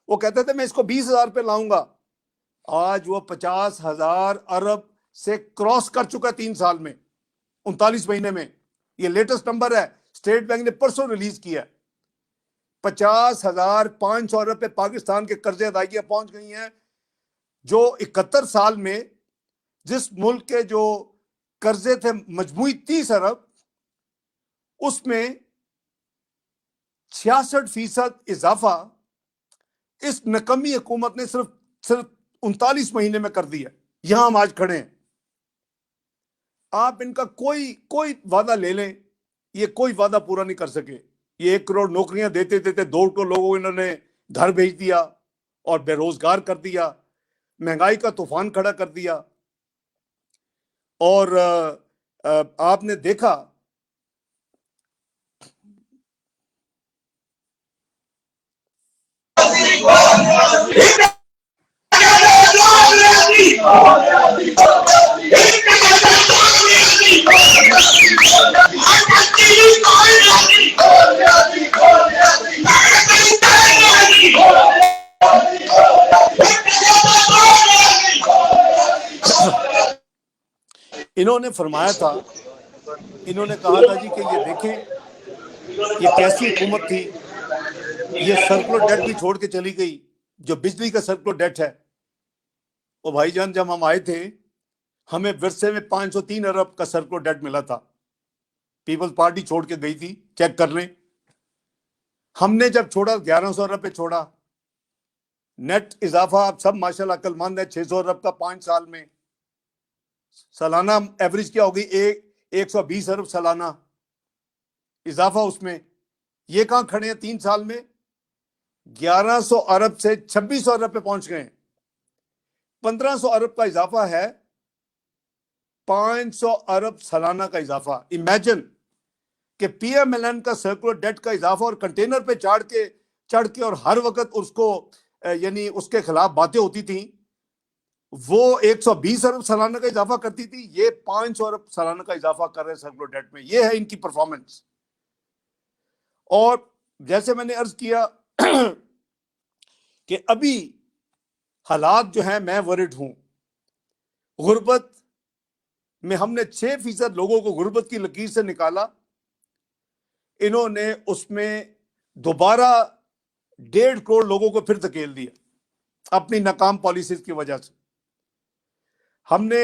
वो कहते थे मैं इसको 20,000 पे लाऊंगा। आज वो 50,000 अरब से क्रॉस कर चुका है 3 साल में, 39 महीने में। ये लेटेस्ट नंबर है, स्टेट बैंक ने परसों रिलीज किया। 50,500 अरब पे पाकिस्तान के कर्जे अदायगियां पहुंच गई हैं, जो 71 साल में जिस मुल्क के जो कर्जे थे मजमूई 30 अरब, उसमें 66% इजाफा इस नकमी हुकूमत ने सिर्फ 39 महीने में कर दिया। यहां हम आज खड़े हैं। आप इनका कोई वादा ले लें, ये कोई वादा पूरा नहीं कर सके। ये 1 करोड़ नौकरियां देते देते 2 करोड़ लोगों को इन्होंने घर भेज दिया और बेरोजगार कर दिया, महंगाई का तूफान खड़ा कर दिया। और आपने देखा इन्होंने फरमाया था, इन्होंने कहा था जी कि ये देखें ये कैसी हुकूमत थी, ये सर्कुलर डेट भी छोड़ के चली गई, जो बिजली का सर्कुलर डेट है। और भाईजान जब हम आए थे हमें विरसे में 503 अरब का सर्कुलर डेट मिला था, पीपल्स पार्टी छोड़ के गई थी, चेक कर लें। हमने जब छोड़ा 1100 अरब पे छोड़ा। नेट इजाफा आप सब माशाल्लाह अक्लमंद है, 600 अरब का 5 साल में। सालाना एवरेज क्या होगी, 120 अरब सालाना इजाफा उसमें। ये कहां खड़े हैं 3 साल में, 1100 अरब से 2600 अरब पे पहुंच गए। 1500 अरब का इजाफा है, 500 अरब सालाना का इजाफा। इमेजिन कि पीएमएलएन का सर्कुलर डेट का इजाफा और कंटेनर पे चढ़ के और हर वक्त उसको यानी उसके खिलाफ बातें होती थी। वो 120 अरब सालाना का इजाफा करती थी, ये 500 अरब सालाना का इजाफा कर रहे हैं सर्कुलर डेट में। ये है इनकी परफॉर्मेंस। और जैसे मैंने अर्ज किया कि अभी हालात जो हैं, मैं वरिड हूं। गुर्बत में हमने 6% लोगों को गुर्बत की लकीर से निकाला। इन्होंने उसमें दोबारा 1.5 करोड़ लोगों को फिर धकेल दिया अपनी नाकाम पॉलिसीज की वजह से। हमने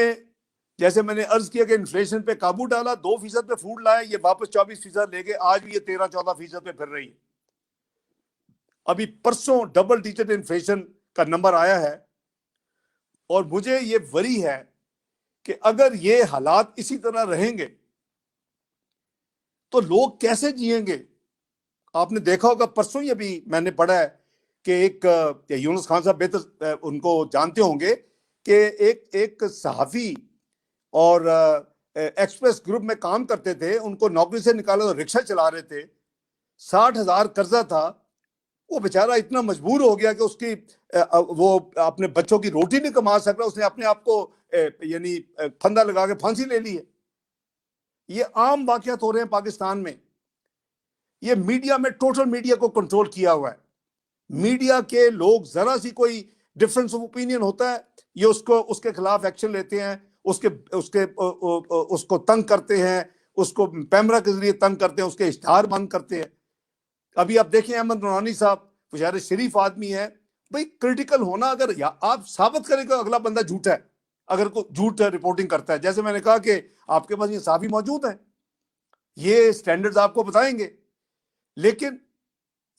जैसे मैंने अर्ज किया कि इन्फ्लेशन पे काबू डाला, 2% पे फूड लाया, ये वापस 24% ले गए। आज भी ये 13-14% पे फिर रही है। अभी परसों डबल डिजिट इन्फ्लेशन का नंबर आया है और मुझे ये वरी है कि अगर ये हालात इसी तरह रहेंगे तो लोग कैसे जिएंगे। आपने देखा होगा, परसों ही अभी मैंने पढ़ा है कि एक यूनुस खान साहब बेहतर उनको जानते होंगे कि एक सहाफी और एक्सप्रेस ग्रुप में काम करते थे, उनको नौकरी से निकाला तो रिक्शा चला रहे थे, 60,000 कर्जा था। वो बेचारा इतना मजबूर हो गया कि उसकी वो अपने बच्चों की रोटी नहीं कमा सक रहा, उसने अपने आप को यानी फंदा लगा के फांसी ले ली है। ये आम वाकयात हो रहे हैं पाकिस्तान में। ये मीडिया में टोटल मीडिया को कंट्रोल किया हुआ है। मीडिया के लोग जरा सी कोई डिफरेंस ऑफ ओपिनियन होता है, ये उसके खिलाफ एक्शन लेते हैं, उसको तंग करते हैं, उसको पैमरा के जरिए तंग करते हैं, उसके इश्तहार बंद करते हैं। अभी आप देखें अहमद नूरानी साहब बेचारे शरीफ आदमी है, भाई क्रिटिकल होना, अगर आप साबित करें कि अगला बंदा झूठा है, अगर कोई झूठ रिपोर्टिंग करता है, जैसे मैंने कहा कि आपके पास ये साफी मौजूद है, ये स्टैंडर्ड्स आपको बताएंगे। लेकिन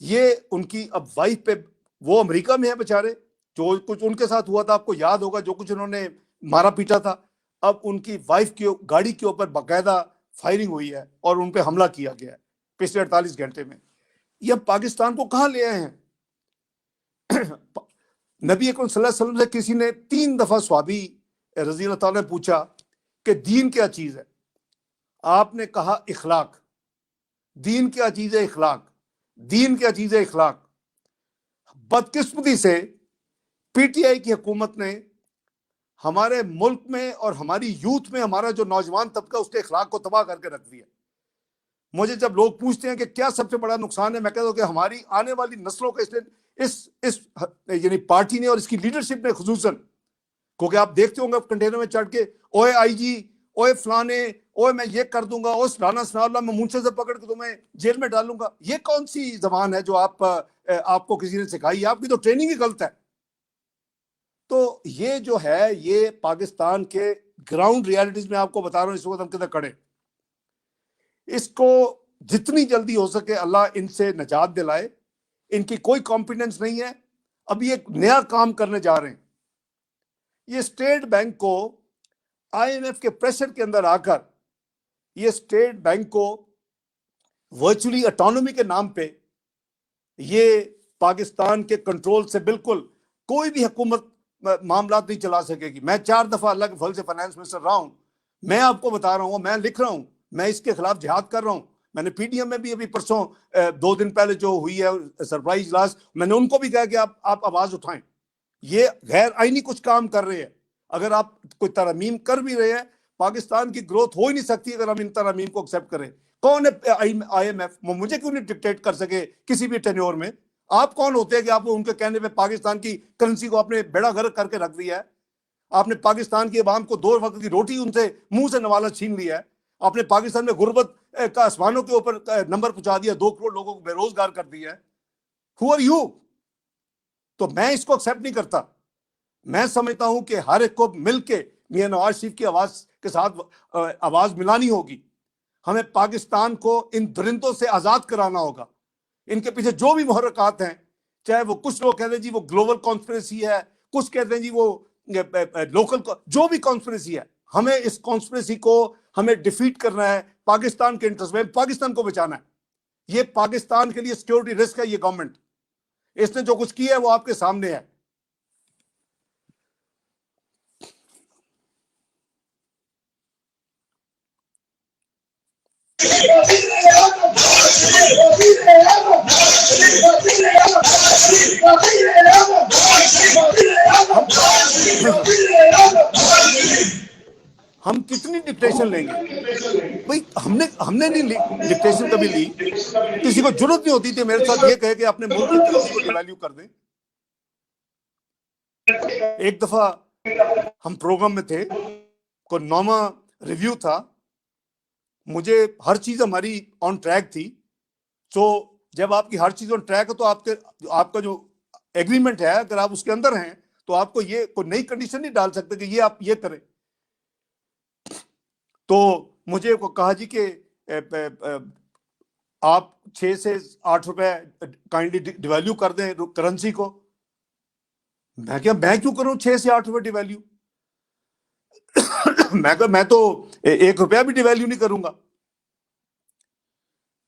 ये उनकी अब वाइफ पे, वो अमेरिका में है बेचारे, जो कुछ उनके साथ हुआ था आपको याद होगा, जो कुछ उन्होंने मारा पीटा था। अब उनकी वाइफ की गाड़ी के ऊपर बाकायदा फायरिंग हुई है और उन पर हमला किया गया है पिछले 48 घंटे में। ये पाकिस्तान को कहां ले आए हैं। नबी अकरम सल्लल्लाहु अलैहि वसल्लम से किसी ने 3 दफा स्वाबी रजी अल्लाह तआला ने पूछा कि दीन क्या चीज है। आपने कहा इखलाक। दीन क्या चीज है, इखलाक। दीन क्या चीज है, इखलाक। बदकिस्मती से पीटीआई की हुकूमत ने हमारे मुल्क में और हमारी यूथ में हमारा जो नौजवान तबका, उसके इखलाक को तबाह करके रख दिया। मुझे जब लोग पूछते हैं कि क्या सबसे बड़ा नुकसान है, मैं कहता हूं कि हमारी आने वाली नस्लों का इस यानी पार्टी ने और इसकी लीडरशिप ने खुसूसन, क्योंकि आप देखते होंगे कंटेनर में चढ़ के ओए आईजी, ओए फलाने, ओए मैं ये कर दूंगा, ओए फलाना सनाल्ला, मैं मुंशे से पकड़ के तुम्हें जेल में डालूंगा। ये कौन सी जबान है जो आपको किसी ने सिखाई? आपकी तो ट्रेनिंग ही गलत है। तो ये जो है, ये पाकिस्तान के ग्राउंड रियलिटीज में आपको बता रहा हूं, इस वक्त हम किधर खड़े। इसको जितनी जल्दी हो सके अल्लाह इनसे निजात दिलाए। इनकी कोई कॉन्फिडेंस नहीं है। अभी एक नया काम करने जा रहे हैं। ये स्टेट बैंक को आईएमएफ के प्रेशर के अंदर आकर, ये स्टेट बैंक को वर्चुअली ऑटोनॉमी के नाम पे, ये पाकिस्तान के कंट्रोल से बिल्कुल कोई भी हुकूमत मामला नहीं चला सकेगी। मैं 4 दफा अल्लाह के फल से फाइनेंस मिनिस्टर रहा हूं। मैं आपको बता रहा हूं, मैं लिख रहा हूं, मैं इसके खिलाफ जिहाद कर रहा हूं। मैंने पीडीएम में भी अभी परसों 2 दिन पहले जो हुई है सरप्राइज इजलास, मैंने उनको भी कहा कि आप आवाज उठाएं। ये गैर आईनी कुछ काम कर रहे हैं। अगर आप कोई तरमीम कर भी रहे हैं, पाकिस्तान की ग्रोथ हो ही नहीं सकती अगर हम इन तरमीम को एक्सेप्ट करें। कौन है आईएमएफ? मुझे क्यों नहीं डिक्टेट कर सके किसी भी टेन्योर में? आप कौन होते हैं कि आप उनके कहने पे पाकिस्तान की करेंसी को आपने बेड़ा गर्क करके रख दिया है? आपने पाकिस्तान की अवाम को 2 वक्त की रोटी उनसे मुंह से नवाला छीन लिया है। आपने पाकिस्तान में गुर्बत का आसमानों के ऊपर नंबर पहुंचा दिया, 2 करोड़ लोगों को बेरोजगार कर दिया है। Who are you? तो मैं इसको एक्सेप्ट नहीं करता। मैं समझता हूं कि हर एक को मिलके मियां नवाज शरीफ की आवाज के साथ आवाज मिलानी होगी। हमें पाकिस्तान को इन दरिंदों से आजाद कराना होगा। इनके पीछे जो भी मुहर्रकात हैं, चाहे वो कुछ लोग कहते हैं जी वो ग्लोबल कॉन्स्पिरेसी है, कुछ कहते हैं जी वो लोकल, जो भी कॉन्स्पिरेसी है, हमें इस कॉन्स्पिरेसी को हमें डिफीट करना है। पाकिस्तान के इंटरेस्ट में पाकिस्तान को बचाना है। ये पाकिस्तान के लिए सिक्योरिटी रिस्क है। ये गवर्नमेंट, इसने जो कुछ किया है वो आपके सामने है। हम कितनी डिक्टेशन लेंगे भाई? हमने नहीं डिक्टेशन कभी ली। किसी को जरूरत नहीं होती थी मेरे साथ ये कहे कि अपने मुल्क की करेंसी को डिवैल्यू कर दें। एक दफा हम प्रोग्राम में थे, को 9वां रिव्यू था, मुझे हर चीज हमारी ऑन ट्रैक थी। तो जब आपकी हर चीज ऑन ट्रैक है तो आपका जो एग्रीमेंट है, अगर आप उसके अंदर हैं तो आपको ये कोई नई कंडीशन नहीं डाल सकते कि ये आप ये करें। तो मुझे को कहा जी कि आप 6 से 8 रुपए काइंडली डिवैल्यू कर दें करेंसी को। मैं क्यों करूं 6 से 8 रुपए डिवैल्यू? मैं तो 1 रुपया भी डिवैल्यू नहीं करूंगा।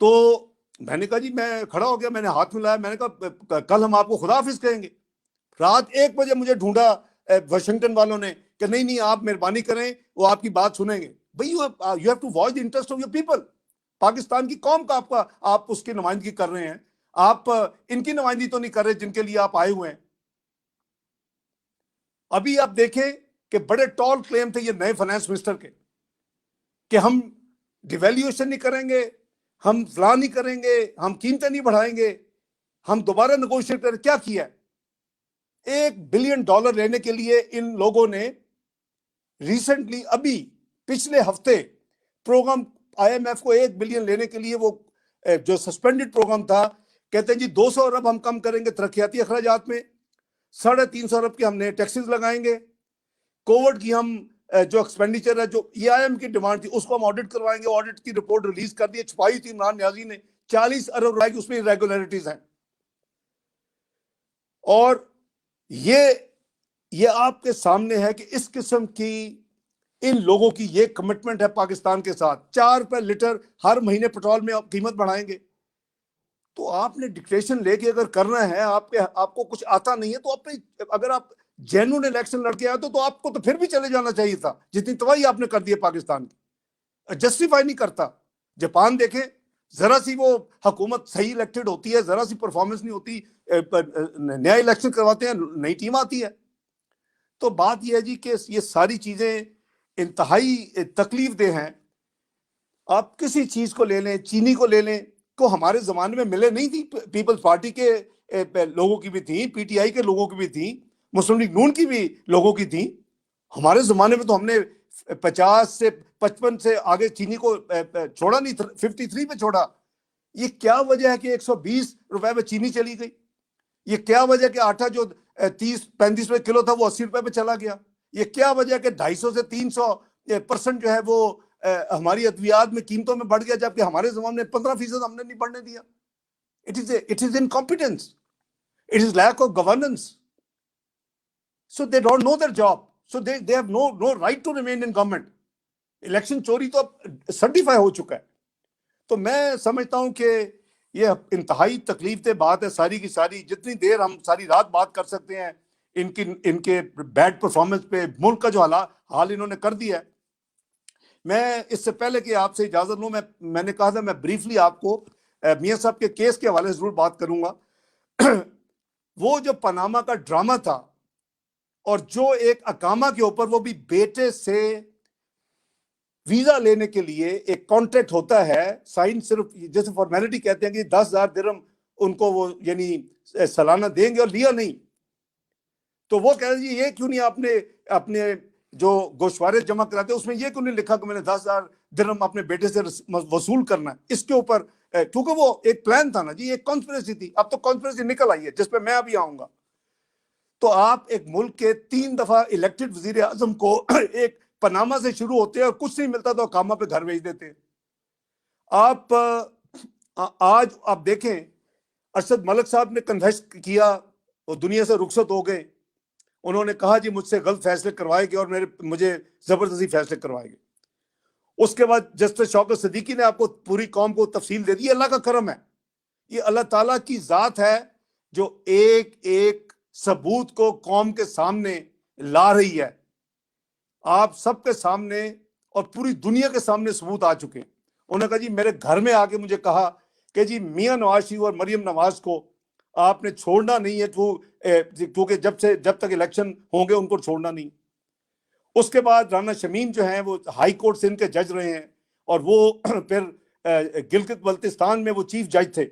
तो मैंने कहा जी, मैं खड़ा हो गया, मैंने हाथ मिलाया, मैंने कहा कल हम आपको खुदा हाफिज कहेंगे। रात 1 बजे मुझे ढूंढा वाशिंगटन वालों ने कि नहीं आप मेहरबानी करें, वो आपकी बात सुनेंगे। भाई you have to watch the interest of your people. Pakistan की कौम का आप उसकी नुमाइंदगी कर रहे हैं। आप इनकी नुमाइंदगी तो नहीं कर रहे जिनके लिए आप आए हुए हैं। अभी आप देखें कि बड़े टॉल क्लेम थे ये नए फाइनेंस मिनिस्टर के कि हम डिवैल्यूएशन नहीं करेंगे, हम फला नहीं करेंगे, हम कीमतें नहीं बढ़ाएंगे, हम दोबारा नेगोशिएट करें। क्या किया? $1 बिलियन लेने के लिए इन लोगों ने रिसेंटली, अभी पिछले हफ्ते, प्रोग्राम IMF को 1 बिलियन लेने के लिए वो जो सस्पेंडेड प्रोग्राम था, कहते हैं जी 200 अरब हम कम करेंगे तरक्याती अखराजात में, 350 अरब के हमने टैक्सेस लगाएंगे, कोविड की हम जो एक्सपेंडिचर है, जो EIM की डिमांड थी, उसको हम ऑडिट करवाएंगे। ऑडिट की रिपोर्ट रिलीज कर दी, छुपाई थी इमरान न्याजी ने, 40 अरब रुपए की उसमें इरेगुलरिटीज हैं। और ये आपके सामने है कि इस किस्म की इन लोगों की ये कमिटमेंट है पाकिस्तान के साथ। 4 रुपए लीटर हर महीने पेट्रोल में कीमत बढ़ाएंगे। तो आपने डिक्टेशन लेके अगर करना है, आपको कुछ आता नहीं है, तो अपने अगर आप जेन्युइन इलेक्शन लड़के आए तो आपको तो फिर भी चले जाना चाहिए था। जितनी तबाही आपने कर दी है पाकिस्तान की, जस्टिफाई नहीं करता। जापान देखें, जरा सी वो हुकूमत सही इलेक्टेड होती है, जरा सी परफॉर्मेंस नहीं होती, नया इलेक्शन करवाते हैं, नई टीम आती है। तो बात यह है जी कि ये सारी चीजें इंतहाई तकलीफ दे हैं। आप किसी चीज को ले लें, चीनी को ले लें, को हमारे जमाने में मिले नहीं थी। पीपल्स पार्टी के लोगों की भी थी, PTI के लोगों की भी थी, मुस्लिम लीग नून की भी लोगों की थी। हमारे जमाने में तो हमने 50 से 55 से आगे चीनी को छोड़ा नहीं, 53 पे छोड़ा। ये क्या वजह है कि 120 रुपए में चीनी चली गई? ये क्या वजह कि आटा जो 30-35 रुपए किलो था वो 80 रुपए पे चला गया? ये क्या वजह कि 250 से 300% जो है वो हमारी अद्वियात में कीमतों में बढ़ गया, जबकि हमारे जमाने में 15% हमने नहीं बढ़ने दिया? It is incompetence, it is lack of governance. So they don't know their job, so they have no right to remain in government. Election चोरी तो अब सर्टिफाई हो चुका है। तो मैं समझता हूं कि ये इंतहाई तकलीफ दे बात है सारी की सारी। जितनी देर हम सारी रात बात कर सकते हैं इनके बैड परफॉर्मेंस पे, मुल्क का जो हाल इन्होंने कर दिया है। मैं इससे पहले कि आपसे इजाजत लूं, मैंने कहा था मैं ब्रीफली आपको मियां साहब के केस के हवाले से जरूर बात करूंगा। वो जो पनामा का ड्रामा था, और जो एक अकामा के ऊपर, वो भी बेटे से वीजा लेने के लिए एक कॉन्ट्रैक्ट होता है साइन, सिर्फ जैसे फॉर्मेलिटी कहते हैं कि 10,000 दिरहम उनको वो यानी सालाना देंगे, और लिया नहीं। तो वो कह रहे जी ये क्यों नहीं आपने अपने जो गोशवारे जमा कराते उसमें ये क्यों नहीं लिखा कि मैंने 10,000 दिरहम अपने बेटे से वसूल करना है इसके ऊपर, क्योंकि वो एक प्लान था ना जी, एक कॉन्स्पिरेसी थी। अब तो कॉन्स्पिरेसी निकल आई है जिसपे मैं अभी आऊंगा। तो आप एक मुल्क के 3 दफा इलेक्टेड वजीर आजम को एक पनामा से शुरू होते हैं और कुछ नहीं मिलता तो कामा पे घर भेज देते हैं। आप आज आप देखें, अरशद मलिक साहब ने कन्फेस किया, वो दुनिया से रुखसत हो गए। उन्होंने कहा जी मुझसे गलत फैसले करवाए गए और मुझे जबरदस्ती फैसले करवाए गए। उसके बाद जस्टिस शौकत सिद्दीकी ने आपको पूरी कौम को तफसील दे दी। अल्लाह का करम है, ये अल्लाह ताला की जात है जो एक एक सबूत को कौम के सामने ला रही है। आप सबके सामने और पूरी दुनिया के सामने सबूत आ चुके हैं। उन्होंने कहा जी मेरे घर में आके मुझे कहा कि जी मियां नवाज शरीफ और मरियम नवाज को आपने छोड़ना नहीं है, क्योंकि जब तक इलेक्शन होंगे उनको छोड़ना नहीं। उसके बाद राना शमीम जो हैं वो हाई कोर्ट सिंध के जज रहे हैं और वो फिर गिलगित बल्तिस्तान में वो चीफ जज थे।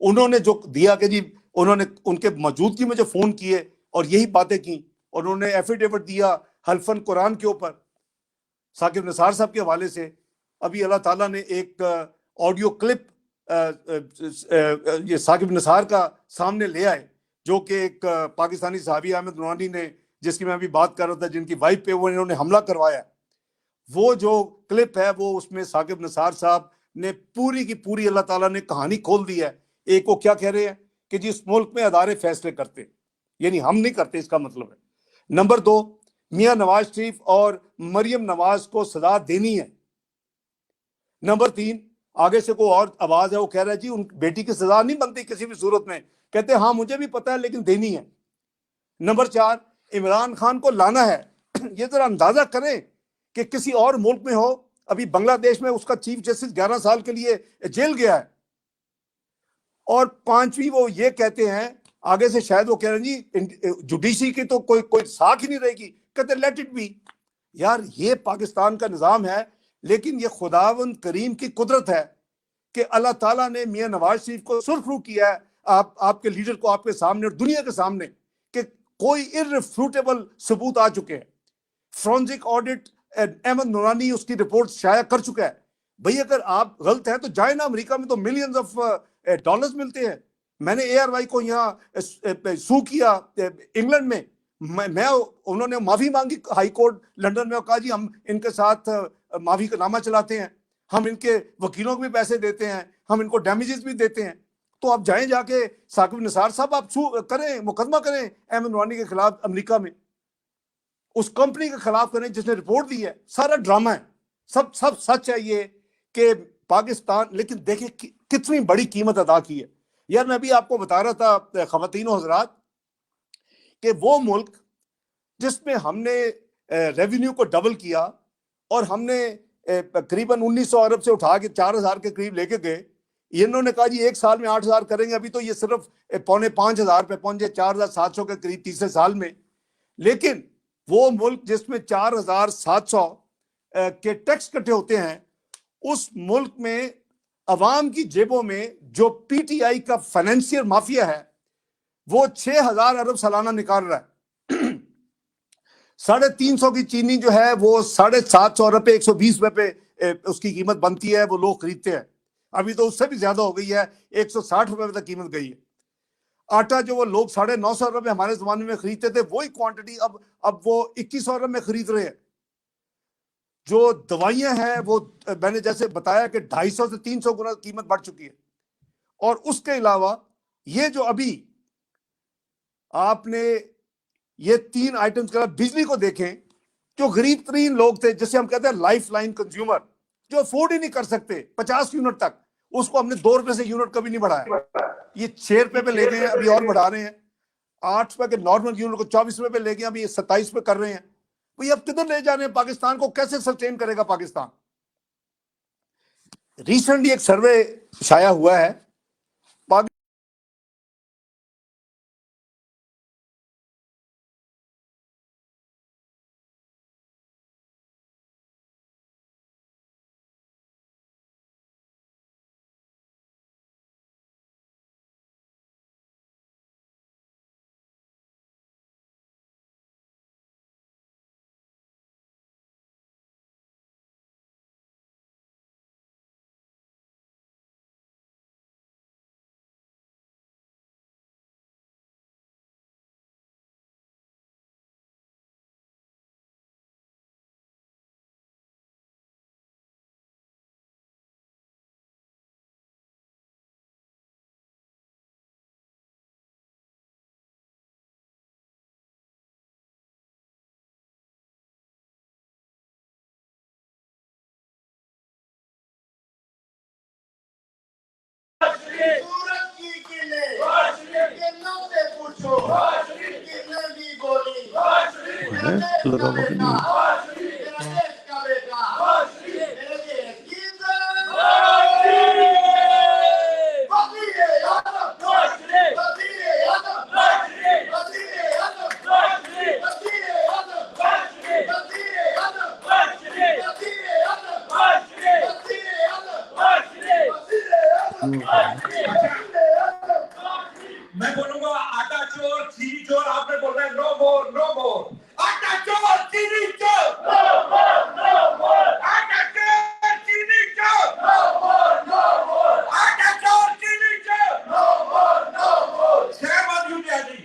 उन्होंने जो दिया कि जी उन्होंने उनके मौजूदगी में जो फोन किए और यही बातें की और उन्होंने एफिडेविट दिया हल्फन कुरान के ऊपर साकिब निसार साहब के हवाले से। अभी अल्लाह ताला ने एक ऑडियो क्लिप ये साकिब निसार का सामने ले आए, जो कि एक पाकिस्तानी सहाबी अहमद नूरानी ने, जिसकी मैं अभी बात कर रहा था, जिनकी वाइफ पे वो इन्होंने हमला करवाया, वो जो क्लिप है वो उसमें साकिब निसार साहब ने पूरी की पूरी अल्लाह ताला ने कहानी खोल दी है। एक वो क्या कह रहे हैं कि जिस मुल्क में अदारे फैसले करते, यानी हम नहीं करते, इसका मतलब है। नंबर 2, मियां नवाज शरीफ और मरियम नवाज को सजा देनी है। नंबर 3, आगे से कोई और आवाज है, वो कह रहा है जी उन बेटी की सजा नहीं बनती किसी भी सूरत में। कहते हाँ मुझे भी पता है लेकिन देनी है। नंबर 4, इमरान खान को लाना है। ये जरा अंदाजा करें कि किसी और मुल्क में हो, अभी बांग्लादेश में उसका चीफ जस्टिस 11 साल के लिए जेल गया है। और 5वीं वो ये कहते हैं, आगे से शायद वो कह रहे हैं जी जुडिशरी की तो कोई कोई साख ही नहीं रहेगी, कहते लेट इट बी। यार ये पाकिस्तान का निजाम है, लेकिन ये खुदावंद करीम की कुदरत है कि अल्लाह ताला ने मियां नवाज शरीफ को सुरखरू किया है, आपके लीडर को आपके सामने और दुनिया के सामने, कि कोई इररिफ्यूटेबल सबूत आ चुके हैं। फोरेंसिक ऑडिट अहमद नूरानी उसकी रिपोर्ट शाया कर चुका है। भाई अगर आप गलत हैं तो जाए ना, अमेरिका में तो मिलियंस ऑफ डॉलर्स मिलते हैं। मैंने एआरवाई को यहाँ सू किया इंग्लैंड में, मैं उन्होंने माफी मांगी हाई कोर्ट लंदन में और कहा जी हम इनके साथ माफी का नामा चलाते हैं, हम इनके वकीलों को भी पैसे देते हैं, हम इनको डैमेजेस भी देते हैं। तो आप जाएं जाके साकिब निसार साहब आप सू करें, मुकदमा करें अहमद नूरानी के खिलाफ अमेरिका में, उस कंपनी के खिलाफ करें जिसने रिपोर्ट दी है। सारा ड्रामा है, सब सब सच है ये कि पाकिस्तान, लेकिन देखिए कितनी बड़ी कीमत अदा की है। यार मैं भी आपको बता रहा था खवातीन हजरात कि वो मुल्क जिसमें हमने रेवेन्यू को डबल किया और हमने करीबन 1900 अरब से उठा के 4000 के करीब लेके गए, इन्होंने कहा जी एक साल में 8000 करेंगे, अभी तो ये सिर्फ 4,500 पे पहुंचे, 4700 के करीब तीसरे साल में। लेकिन वो मुल्क जिसमें 4700 के टैक्स कटे होते हैं, उस मुल्क में अवाम की जेबों में जो पीटीआई का फाइनेंशियल माफिया है वो 6,000 अरब सालाना निकाल रहा है। 350 की चीनी जो है वो 750 अरब पे 120 रुपए पे उसकी कीमत बनती है, वो लोग खरीदते हैं। अभी तो उससे भी ज्यादा हो गई है, 160 रुपए तक कीमत गई है। आटा जो वो लोग 950 रुपए हमारे जमाने में खरीदते थे, वही क्वांटिटी अब वो 2100 रुपए में खरीद रहे हैं। जो दवाइयां हैं वो मैंने जैसे बताया कि 250 से 300 गुना कीमत बढ़ चुकी है। और उसके अलावा ये जो अभी आपने ये 3 आइटम्स का, बिजली को देखें, जो गरीब तरीन लोग थे जिसे हम कहते हैं लाइफ लाइन कंज्यूमर, जो अफोर्ड ही नहीं कर सकते 50 यूनिट तक, उसको हमने 2 रुपए से यूनिट कभी नहीं बढ़ाया। ये 6 रुपए पे ले गए हैं, अभी और बढ़ा रहे हैं। 8 रुपए के नॉर्मल यूनिट को 24 रुपए पे ले गए, अभी 27 पे कर रहे हैं। भाई अब किधर ले जा रहे हैं पाकिस्तान को, कैसे सस्टेन करेगा पाकिस्तान। रिसेंटली एक सर्वे शाया हुआ है, लोगों के लिए। मैं बोलूंगा आटा चोर चीनी चोर, आपने बोल रहे नो मोर नो मोर। आटा चोर चीनी चोर, नो मोर नो मोर। आटा चोर चीनी चोर, नो मोर नो मोर। आटा चोर चीनी चोर, नो मोर नो मोर। शहबाज यूनिया जी,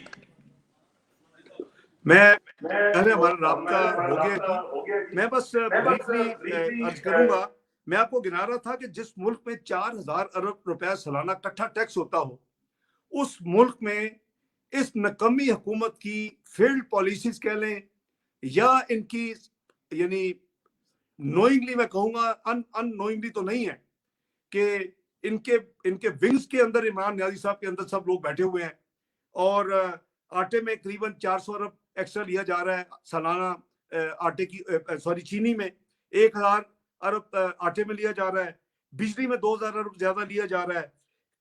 मैं अरे हमारा राब्ता हो गया कि मैं बस ब्रीफली अर्ज करूंगा। मैं आपको गिना रहा था कि जिस मुल्क में 4,000 अरब रुपया सालाना इकट्ठा टैक्स होता हो, उस मुल्क में इस नकमी हुकूमत की फील्ड पॉलिसीज कह लें या इनकी यानी नोइंगली, मैं कहूंगा अननोइंगली तो नहीं है, कि इनके इनके विंग्स के अंदर इमरान न्याजी साहब के अंदर सब लोग बैठे हुए हैं और आटे में करीबन 400 अरब एक्स्ट्रा लिया जा रहा है सालाना, आटे की सॉरी चीनी में 1,000 अरब आटे में लिया जा रहा है, बिजली में 2,000 अरब ज्यादा लिया जा रहा है।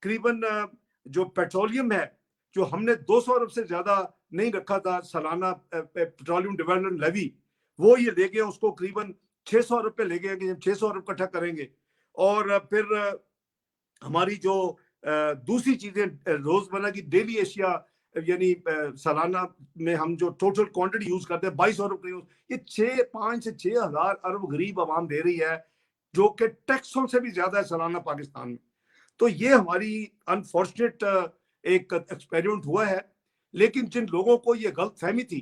करीबन जो पेट्रोलियम है, जो हमने 200 अरब से ज्यादा नहीं रखा था सालाना पेट्रोलियम डेवलपमेंट लेवी, वो ये ले गए उसको करीबन 600 अरब पे ले गए कि 600 अरब इकट्ठा करेंगे। और फिर हमारी जो दूसरी चीजें रोजमर्रा की डेली एशिया यानी सालाना में हम जो टोटल क्वांटिटी यूज करते हैं 22 अरब, ये 5 से 6,000 अरब गरीब आवाम दे रही है, जो कि टैक्सों से भी ज्यादा है सालाना पाकिस्तान में। तो ये हमारी अनफॉर्चुनेट एक एक्सपेरिमेंट हुआ है। लेकिन जिन लोगों को ये गलत फहमी थी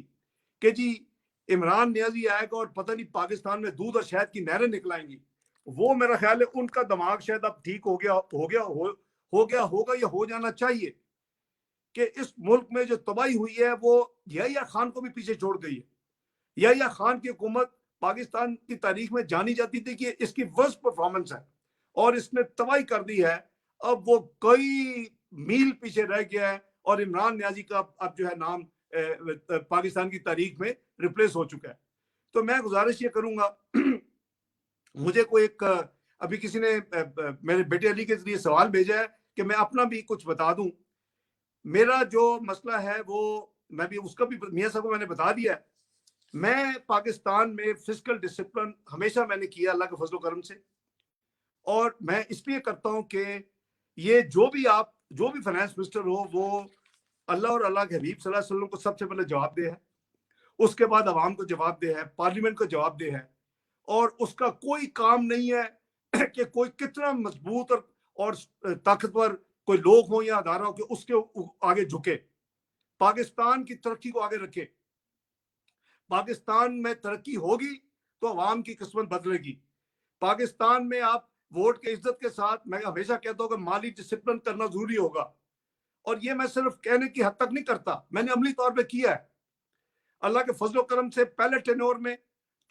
कि जी इमरान नियाजी आएगा और पता नहीं पाकिस्तान में दूध और शहद की नहरें निकलाएंगी, वो मेरा ख्याल है उनका दिमाग शायद अब ठीक हो गया होगा या हो जाना चाहिए कि इस मुल्क में जो तबाही हुई है वो यहिया खान को भी पीछे छोड़ गई है। यहिया खान की हुकूमत पाकिस्तान की तारीख में जानी जाती थी कि इसकी वर्स्ट परफॉर्मेंस है और इसने तबाही कर दी है। अब वो कई मील पीछे रह गया है और इमरान नियाजी का अब जो है नाम पाकिस्तान की तारीख में रिप्लेस हो चुका है। तो मैं गुजारिश ये करूंगा, मुझे कोई एक अभी किसी ने मेरे बेटे अली के जरिए सवाल भेजा है कि मैं अपना भी कुछ बता दूं। मेरा जो मसला है वो मैं भी उसका भी मियां साहब को मैंने बता दिया है। मैं पाकिस्तान में फिजिकल डिसिप्लिन हमेशा मैंने किया अल्लाह के फजल करम से, और मैं इसलिए करता हूं कि ये जो भी फाइनेंस मिनिस्टर हो वो अल्लाह और अल्लाह के हबीब सल्लल्लाहु अलैहि वसल्लम को सबसे पहले जवाब दे है, उसके बाद अवाम को जवाब दे है, पार्लियामेंट को जवाब दे है। और उसका कोई काम नहीं है कि कोई कितना मजबूत और ताकतवर कोई लोग हो या अदारा हो कि उसके आगे झुके, पाकिस्तान की तरक्की को आगे रखे। पाकिस्तान में तरक्की होगी तो अवाम की किस्मत बदलेगी। पाकिस्तान में आप वोट के इज्जत के साथ, मैं हमेशा कहता हूँ कि माली डिसिप्लिन करना जरूरी होगा, और ये मैं सिर्फ कहने की हद तक नहीं करता, मैंने अमली तौर पे किया है। अल्लाह के फजल करम से पहले टेन्योर में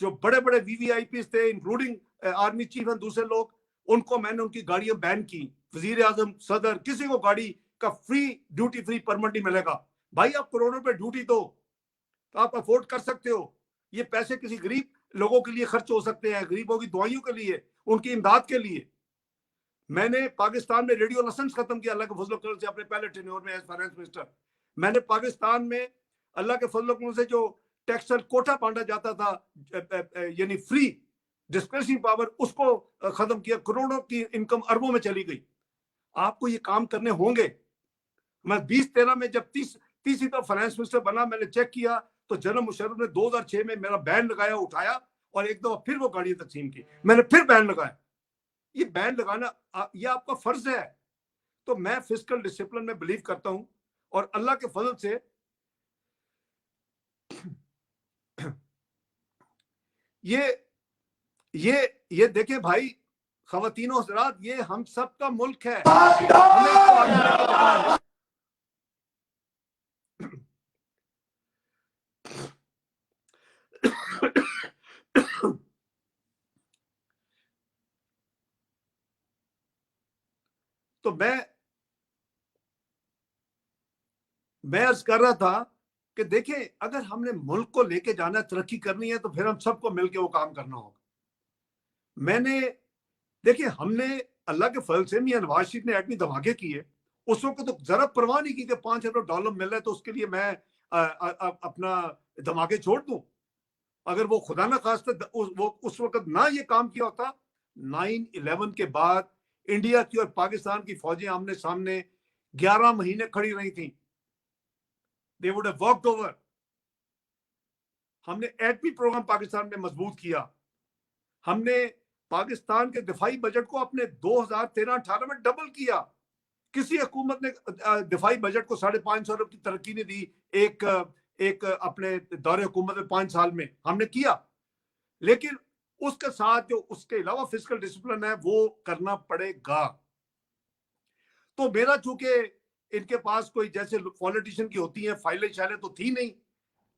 जो बड़े बड़े वीवीआईपी थे, इंक्लूडिंग आर्मी चीफ और दूसरे लोग, उनको मैंने उनकी गाड़ियां बैन की। वजीर आजम, सदर, किसी को गाड़ी का फ्री ड्यूटी फ्री परमिट नहीं मिलेगा। भाई आप करोड़ों रुपए ड्यूटी दो तो आप अफोर्ड कर सकते हो, ये पैसे किसी गरीब लोगों के लिए खर्च हो सकते हैं, गरीबों की दवाइयों के लिए, उनकी इमदाद के लिए। मैंने पाकिस्तान में रेडियो लाइसेंस खत्म किया अल्लाह के फजल करम से अपने पहले टेन्योर में एज फाइनेंस मिनिस्टर। मैंने पाकिस्तान में अल्लाह के फजल करम से जो टैक्सल कोटा बांटा जाता था यानी फ्री डिस्क्रिशनरी पावर, उसको खत्म किया। करोड़ों की इनकम अरबों में चली गई। आपको ये काम करने होंगे। मैं 2013 में जब तीसरी तरफ फाइनेंस मिनिस्टर बना, मैंने चेक किया तो जनरल मुशर्रफ ने 2006 में मेरा बैन लगाया, उठाया, और एक दफा फिर वो गाड़ियां तकसीम की, मैंने फिर बैन लगाया। ये बैन लगाना ये आपका फर्ज है। तो मैं फिजिकल डिसिप्लिन में बिलीव करता हूं, और अल्लाह के फजल से ये देखें भाई, खवातीनों हज़रात, ये हम सब का मुल्क है, हमें इसको आगे लेके जाना है। तो मैं अर्ज कर रहा था कि देखें, अगर हमने मुल्क को लेके जाना, तरक्की करनी है, तो फिर हम सबको मिलके वो काम करना होगा। मैंने देखिए, हमने अल्लाह के फल से मियां नवाज शरीफ ने एटमी धमाके किए, उस वक्त तो जरा परवाह नहीं की कि $5 अरब मिल रहा है तो उसके लिए मैं अपना धमाके छोड़ दूं। अगर वो खुदा ना खास्ता वो उस वक्त ना ये काम किया होता, 9/11 के बाद इंडिया की और पाकिस्तान की फौजें आमने सामने 11 महीने खड़ी रही थी। They would have walked over. हमने एटमी प्रोग्राम पाकिस्तान में मजबूत किया। हमने पाकिस्तान के दिफाई बजट को अपने 2013-18 में डबल किया। किसी हुकूमत ने दिफाई बजट को 550 अरब की तरक्की नहीं दी एक अपने दौरे हुकूमत में 5 साल में। हमने किया, लेकिन उसके साथ जो उसके अलावा फिजिकल डिसिप्लिन है वो करना पड़ेगा। तो मेरा चूंकि इनके पास कोई जैसे पॉलिटिशियन की होती है फाइलें शाइलें तो थी नहीं,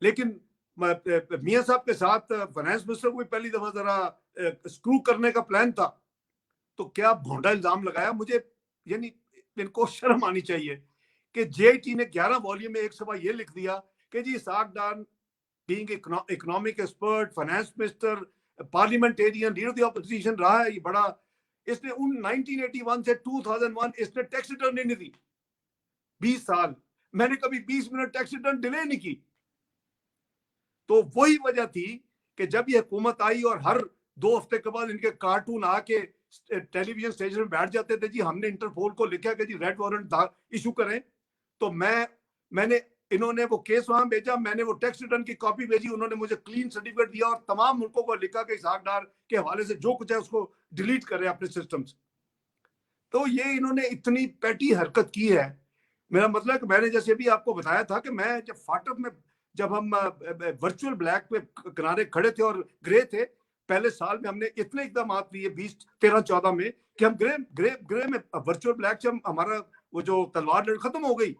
लेकिन मियां साहब के साथ फाइनेंस मिनिस्टर को भी पहली दफा जरा स्क्रू करने का प्लान था, तो क्या भोंडा इल्जाम लगाया मुझे। यानी इनको शर्म आनी चाहिए कि जेआईटी ने 11 वॉल्यूम में एक सफा ये लिख दिया कि जी Ishaq Dar being economic expert, finance minister, parliamentarian, leader of the opposition रहा है, ये बड़ा, इसने 1981 से 2001 इसने टैक्स रिटर्न नहीं दी। 20 साल मैंने कभी 20 मिनट टैक्स रिटर्न डिले नहीं की। तो वही वजह थी कि जब ये हुकूमत आई और हर 2 हफ्ते के बाद इनके कार्टून आके टेलीविजन स्टेशन में बैठ जाते थे, जी हमने इंटरपोल को लिखा कि जी रेड वारंट इशू करें, तो मैंने इन्होंने वो केस वहां भेजा, मैंने वो टैक्स रिटर्न की कॉपी भेजी, उन्होंने मुझे क्लीन सर्टिफिकेट दिया और तमाम मुल्कों को लिखा कि इसहाक डार के हवाले से जो कुछ है उसको डिलीट करें अपने सिस्टम से। तो ये इन्होंने इतनी पैटी हरकत की है। मेरा मतलब कि मैंने जैसे भी आपको बताया था कि मैं जब फाटक में, जब हम वर्चुअल ब्लैक पे किनारे खड़े थे और ग्रे थे, पहले साल में हमने इतने इकदाम लिए 2013-14 में कि हम ग्रे में वर्चुअल ब्लैक से हमारा वो जो तलवार लड़ खत्म हो गई।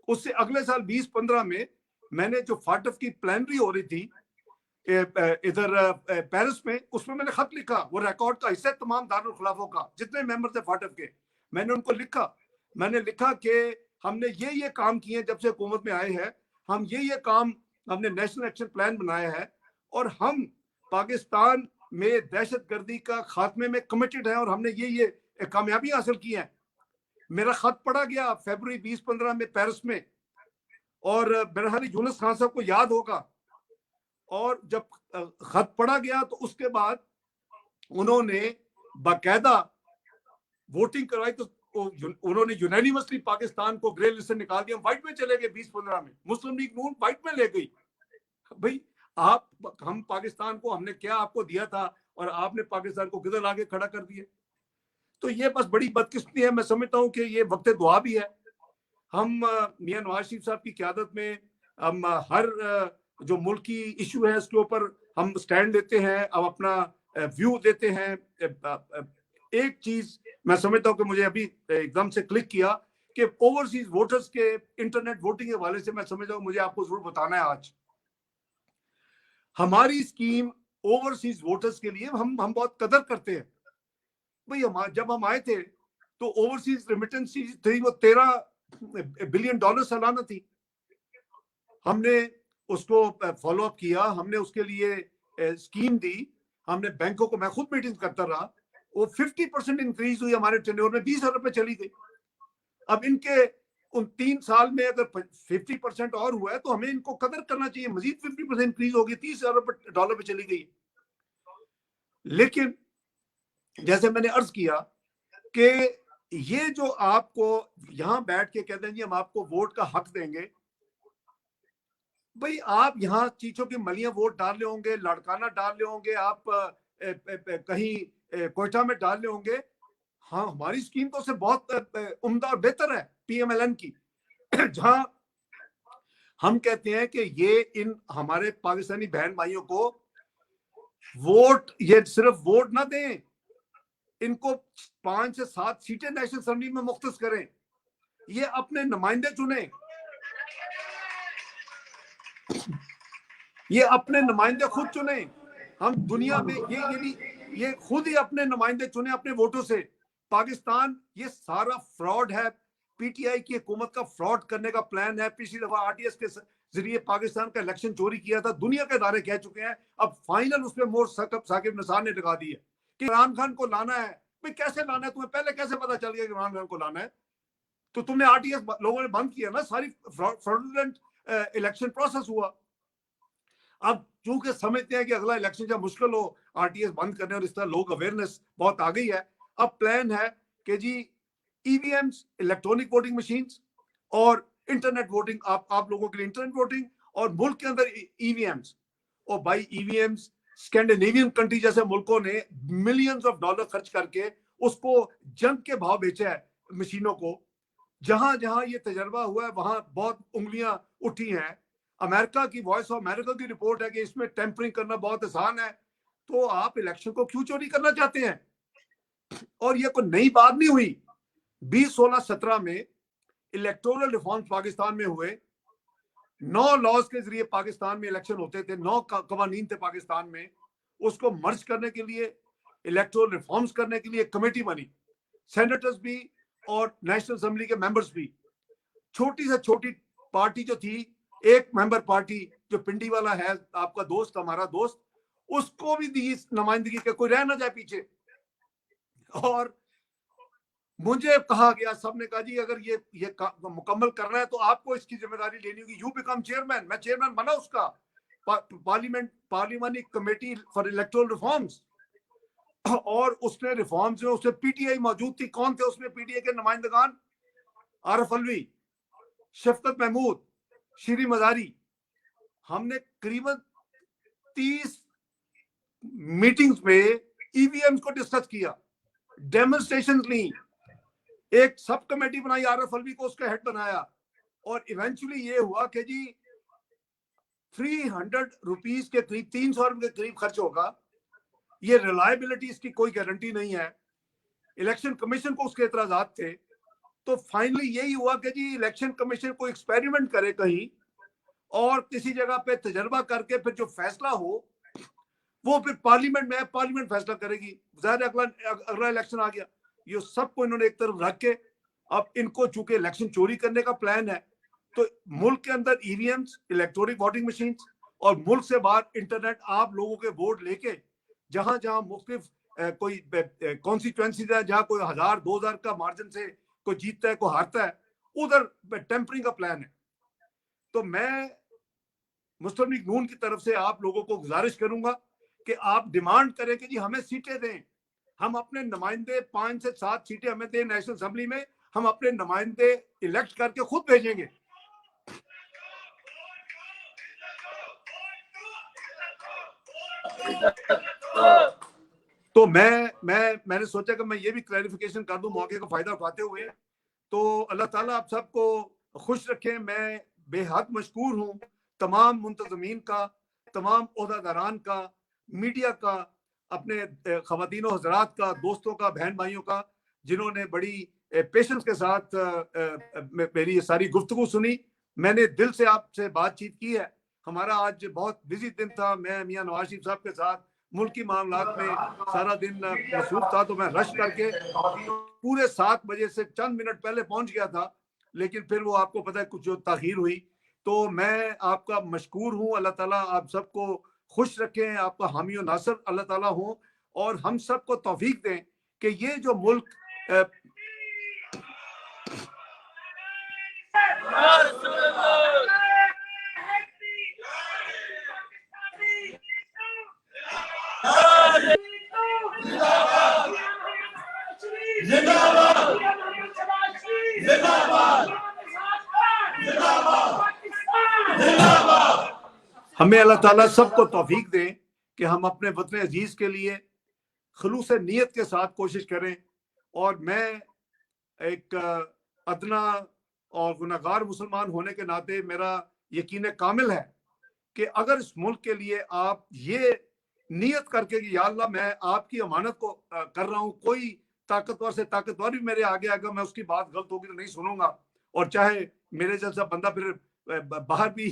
उससे अगले साल 2015 में मैंने जो फाटक की प्लानरी हो रही थी इधर पेरिस में, उसमें मैंने खत लिखा, वो रिकॉर्ड का हिस्सा तमाम दारुल खिलाफों का, जितने मेंबर थे फाटक के, मैंने उनको लिखा। मैंने लिखा कि हमने ये काम किए जब से हुकूमत में आए हैं, हम ये काम, हमने नेशनल एक्शन प्लान बनाया है और हम पाकिस्तान में दहशतगर्दी का खात्मे में कमिटेड है और हमने ये कामयाबी हासिल की है। मेरा खत पढ़ा गया फरवरी 2015 में पेरिस में, और बहरहाल यूनुस खान साहब को याद होगा। और जब खत पढ़ा गया तो उसके बाद उन्होंने बाकायदा वोटिंग करवाई, तो उन्होंने यूनानिमसली पाकिस्तान को ग्रे लिस्ट से निकाल दिया, व्हाइट में चले गए। 2015 में मुस्लिम लीग नून व्हाइट में ले गई। भाई हम पाकिस्तान को, हमने क्या आपको दिया था और आपने पाकिस्तान को किधर आगे खड़ा कर दिया। तो ये बस बड़ी बदकिस्मती है। मैं समझता हूँ कि ये वक्त दुआ भी है। हम मियां नवाज शरीफ साहब की क़यादत में हम हर जो मुल्की इशू है उसके ऊपर हम स्टैंड लेते हैं, अब अपना व्यू देते हैं। एक चीज मैं समझता हूँ कि मुझे अभी एकदम से क्लिक किया कि ओवरसीज वोटर्स के इंटरनेट वोटिंग के हवाले से मैं समझता हूँ मुझे आपको जरूर बताना है। आज हमारी स्कीम ओवरसीज वोटर्स के लिए हम बहुत कदर करते हैं। भाई जब हम आए थे तो ओवरसीज रेमिटेंस थी वो $13 बिलियन सालाना थी। हमने उसको फॉलो अप किया, हमने उसके लिए स्कीम दी, हमने बैंकों को, मैं खुद मीटिंग करता रहा, वो 50% इंक्रीज हुई हमारे टेन्योर में, 20 अरब पे चली गई। अब इनके उन 3 साल में अगर 50% और हुआ है तो हमें इनको कदर करना चाहिए। मजीद 50% इंक्रीज होगी, $30 अरब पे चली गई। लेकिन जैसे मैंने अर्ज किया कि ये जो आपको यहां बैठ के कहते हैं जी हम आपको वोट का हक देंगे, भाई आप यहाँ चीचों की मलियां वोट डाल रहे होंगे, लड़काना डाल रहे होंगे, आप कहीं कोयटा में डाल रहे होंगे। हाँ, हमारी स्कीम तो उससे बहुत उम्दा और बेहतर है PMLN की, जहां हम कहते हैं कि ये इन हमारे पाकिस्तानी बहन भाइयों को वोट, ये सिर्फ वोट ना दें, इनको 5 से 7 सीटें नेशनल असेंबली में मुख्तस करें, ये अपने नुमाइंदे चुने, ये अपने नुमाइंदे खुद चुने। हम दुनिया में ये खुद ही अपने नुमाइंदे चुने अपने वोटों से। पाकिस्तान ये सारा फ्रॉड है, PTI की हुकूमत का फ्रॉड करने का प्लान है। पिछली दफा RTS के जरिए पाकिस्तान का इलेक्शन चोरी किया था, दुनिया के इदारे कह चुके हैं। अब फाइनल उसमें मोर साकिब निसार ने लगा दी है कि इमरान खान को लाना है। भाई कैसे लाना है, तुम्हें पहले कैसे पता चल गया कि इमरान खान को लाना है? तो तुमने आरटीएस लोगों ने बंद किया ना, सारी फ्रॉडुलेंट इलेक्शन प्रोसेस हुआ। अब चूंकि समझते हैं कि अगला इलेक्शन जब मुश्किल हो आरटीएस बंद करने, और इस तरह लोग अवेयरनेस बहुत आ गई है, अब प्लान है कि जी ईवीएम्स, इलेक्ट्रॉनिक वोटिंग मशीन्स और इंटरनेट वोटिंग, आप लोगों के लिए इंटरनेट वोटिंग, और मुल्क के अंदर ईवीएम्स। और भाई ईवीएम्स स्कैंडिनेवियन कंट्री जैसे मुल्कों ने मिलियंस ऑफ डॉलर खर्च करके उसको जंग के भाव बेचा है मशीनों को। जहां जहां ये तजर्बा हुआ है वहां बहुत उंगलियां उठी हैं। अमेरिका की, वॉइस ऑफ अमेरिका की रिपोर्ट है कि इसमें टेम्परिंग करना बहुत आसान है। तो आप इलेक्शन को क्यों चोरी करना चाहते हैं? और ये कोई नई बात नहीं हुई। 20, 16, 17 में इलेक्टोरल रिफॉर्म्स पाकिस्तान में हुए। 9 लॉज के जरिए पाकिस्तान में इलेक्शन होते थे, 9 कवानीन थे पाकिस्तान में। उसको मर्ज करने के लिए, इलेक्टोरल रिफॉर्म्स करने के लिए एक कमेटी बनी, सेनेटर्स भी और नेशनल असेंबली के मेंबर्स भी। छोटी से छोटी पार्टी जो थी, एक मेंबर पार्टी जो पिंडी वाला है, आपका दोस्त, हमारा दोस्त, उसको भी दी नुमाइंदगी के, कोई रह ना जाए पीछे। और मुझे कहा गया, सबने कहा जी अगर ये मुकम्मल करना है तो आपको इसकी जिम्मेदारी लेनी होगी, यू बिकम चेयरमैन। मैं चेयरमैन बना उसका, parliamentary committee for electoral reforms. और उसने रिफॉर्म्स में, उसमें पीटीआई मौजूद थी। कौन थे उसमें पीटीआई के नुमाइंदगान? आरिफ अलवी, शफकत महमूद, शीरी मजारी। हमने करीबन 30 मीटिंग्स में ईवीएम को डिस्कस किया, डेमोन्स्ट्रेशन ली, एक सब कमेटी बनाई, आरिफ अलवी को उसका हेड बनाया। और इवेंचुअली ये हुआ कि जी 300 रुपीज के करीब, 300 रुपए के करीब खर्च होगा। ये रिलायबिलिटी इसकी कोई गारंटी नहीं है। इलेक्शन कमीशन को उसके एतराजात थे। तो फाइनली यही हुआ कि जी इलेक्शन कमीशन को एक्सपेरिमेंट करे कहीं, और किसी जगह पे तजर्बा करके फिर जो फैसला हो वो फिर पार्लियामेंट में, पार्लियामेंट फैसला करेगी। ज़ाहिर अगला इलेक्शन आ गया। ये सबको इन्होंने एक तरफ रख के, अब इनको चूंकि इलेक्शन चोरी करने का प्लान है, तो मुल्क के अंदर ईवीएम्स, इलेक्ट्रॉनिक वोटिंग मशीन, और मुल्क से बाहर इंटरनेट, आप लोगों के वोट लेके जहां जहां मुख्तलिफ कोई कॉन्स्टिट्यूएंसीज है जहां कोई 1000, 2000 का मार्जिन से कोई जीतता है, कोई हारता है, उधर टेम्परिंग का प्लान है। तो मैं मुस्लिम लीग नून की तरफ से आप लोगों को गुजारिश करूंगा कि आप डिमांड करें कि जी हमें सीटें दें। हम अपने नुमाइंदे, 5 से 7 सीटें हमें दें नेशनल असेंबली में। हम अपने नुमाइंदे इलेक्ट करके खुद भेजेंगे। तो मैंने सोचा कि मैं ये भी क्लैरिफिकेशन कर दूं मौके का फायदा उठाते हुए। तो अल्लाह ताला आप सबको खुश रखें। मैं बेहद मशकूर हूं तमाम मुंतजमीन का, तमाम ओहदेदारान का, मीडिया का, अपने खवातीन और हजरात का, दोस्तों का, बहन भाइयों का, जिन्होंने बड़ी पेशेंस के साथ मेरी ये सारी गुफ्तगू सुनी। मैंने दिल से आपसे बातचीत की है। हमारा आज बहुत बिजी दिन था। मैं मियां नवाज शरीफ साहब के साथ मुल्की मामलात में सारा दिन मसरूफ था, तो मैं रश करके पूरे 7 बजे से चंद मिनट पहले पहुंच गया था। लेकिन फिर वो आपको पता है कुछ जो ताखीर हुई। तो मैं आपका मशकूर हूँ। अल्लाह ताला आप सबको खुश रखें, आपका हामी और नासर अल्लाह ताला हो, और हम सबको तौफीक दें कि ये जो मुल्क हमें अल्लाह ताला सबको तौफीक दें कि हम अपने वतन अजीज के लिए खलूस नीयत के साथ कोशिश करें। और मैं एक अदना और गुनहगार मुसलमान होने के नाते मेरा यकीन कामिल है कि अगर इस मुल्क के लिए आप ये नीयत करके कि या अल्लाह मैं आपकी अमानत को कर रहा हूँ, कोई ताकतवर से ताकतवर भी मेरे आगे आएगा, मैं उसकी बात गलत होगी तो नहीं सुनूंगा। और चाहे मेरे जैसा बंदा फिर बाहर भी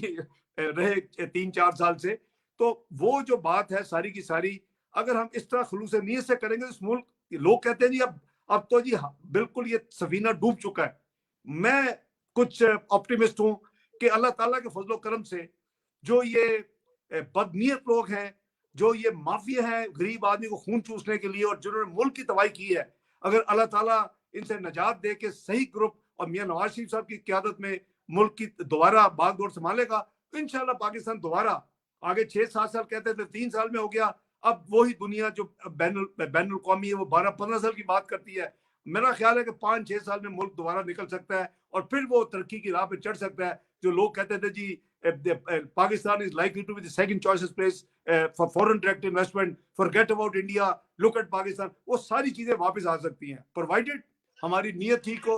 रहे 3-4 साल से, तो वो जो बात है सारी की सारी, अगर हम इस तरह खलूस नीयत से करेंगे, इस मुल्क, लोग कहते हैं जी अब तो जी बिल्कुल ये सफीना डूब चुका है। मैं कुछ ऑप्टिमिस्ट हूं कि अल्लाह ताला के फजलो करम से जो ये बदनीयत लोग हैं, जो ये माफिया है गरीब आदमी को खून चूसने के लिए और जिन्होंने मुल्क की तबाही की है, अगर अल्लाह ताला इनसे नजात दे के सही ग्रुप और मियां नवाज शरीफ साहब की क्यादत में मुल्क की दोबारा बागडोर संभालेगा तो इंशाल्लाह पाकिस्तान दोबारा आगे 6-7 साल कहते थे 3 साल में हो गया, अब वही दुनिया जो बैनुल कौमी है वो 12-15 साल की बात करती है। मेरा ख्याल है कि 5-6 साल में मुल्क दोबारा निकल सकता है और फिर वो तरक्की की राह पे चढ़ सकता है। जो लोग कहते थे जी Pakistan is likely to be the second choice place for foreign direct investment, forget about India, look at Pakistan, वो सारी चीजें वापस आ सकती हैं प्रोवाइडेड हमारी नीयत ठीक हो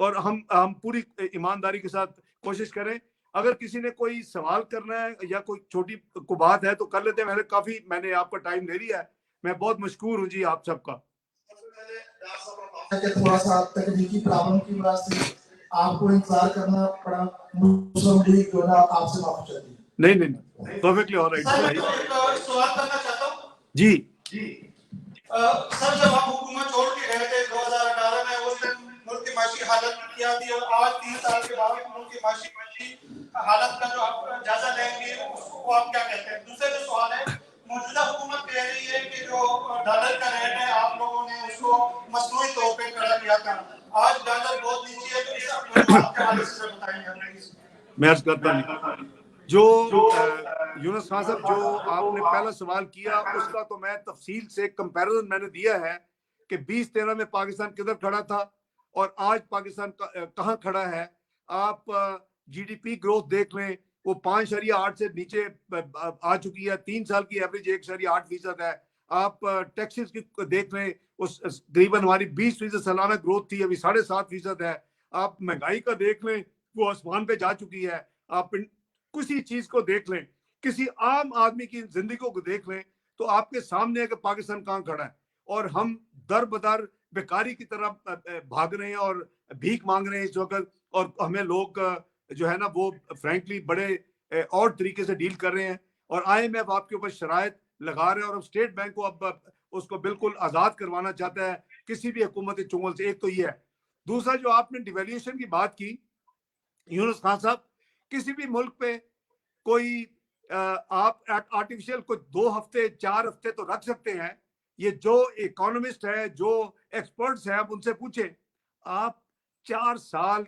और हम पूरी ईमानदारी के साथ कोशिश करें। अगर किसी ने कोई सवाल करना है या कोई छोटी को बात है तो कर लेते हैं। मैंने आपका टाइम ले लिया है, मैं बहुत मशकूर हूँ जी आप सबका। थोड़ा सा तकनीकी प्रॉब्लम की वजह से आपको इंतजार करना पड़ा, मुस्लिम लीग जो है आपसे माफी चाहती है। नहीं, परफेक्टली ऑलराइट। सवाल करना चाहता हूँ जी सर, जब आप हुकूमत छोड़ के गए थे 2018 में, उस दिन मुल्क की माशी हालत क्या थी और आज 3 साल के बाद मुल्क की माशी हालत का जो आप जायजा लेंगे उसको आप क्या कहते हैं? दूसरा जो सवाल है, मौजूदा हुकूमत कह रही है कि जो डॉलर का रेट है आप लोगों ने उसको मसनूई तौर पे खड़ा किया था, आज डॉलर बहुत नीचे है, तो इस बात के हवाले से बताएंगे। मैं अर्ज करता हूँ जो यूनुस खान साहब जो आपने पहला सवाल किया उसका तो मैं तफसील से कंपैरिजन मैंने दिया है कि 2013 में पाकिस्तान किधर खड़ा था और आज पाकिस्तान कहाँ खड़ा है। आप जीडीपी ग्रोथ देख लें, वो 5.8 से नीचे आ चुकी है, 3 साल की एवरेज 1.8% है। आप टैक्सेस की देख लें, उस तकरीबन हमारी 20% सालाना ग्रोथ थी, अभी 7.5% है। आप महंगाई का देख लें, वो आसमान पे जा चुकी है। आप किसी चीज को देख लें, किसी आम आदमी की जिंदगी को देख लें तो आपके सामने है कि पाकिस्तान कहाँ खड़ा है और हम दर बदर बेकारी की तरह भाग रहे हैं और भीख मांग रहे हैं इस वक्त। और हमें लोग जो है ना वो फ्रैंकली बड़े और तरीके से डील कर रहे हैं और IMF आपके ऊपर शराइत लगा रहे हैं और अब स्टेट बैंक को अब उसको बिल्कुल आजाद करवाना चाहता है किसी भी हुकूमती चुंगल से। एक तो ये है। दूसरा जो आपने डिवेल्यूशन की बात की यूनुस खान साहब, किसी भी मुल्क पे कोई आप आर्टिफिशियल को 2 हफ्ते 4 हफ्ते तो रख सकते हैं। ये जो इकोनॉमिस्ट है, जो एक्सपर्ट्स हैं, आप उनसे पूछें, आप 4 साल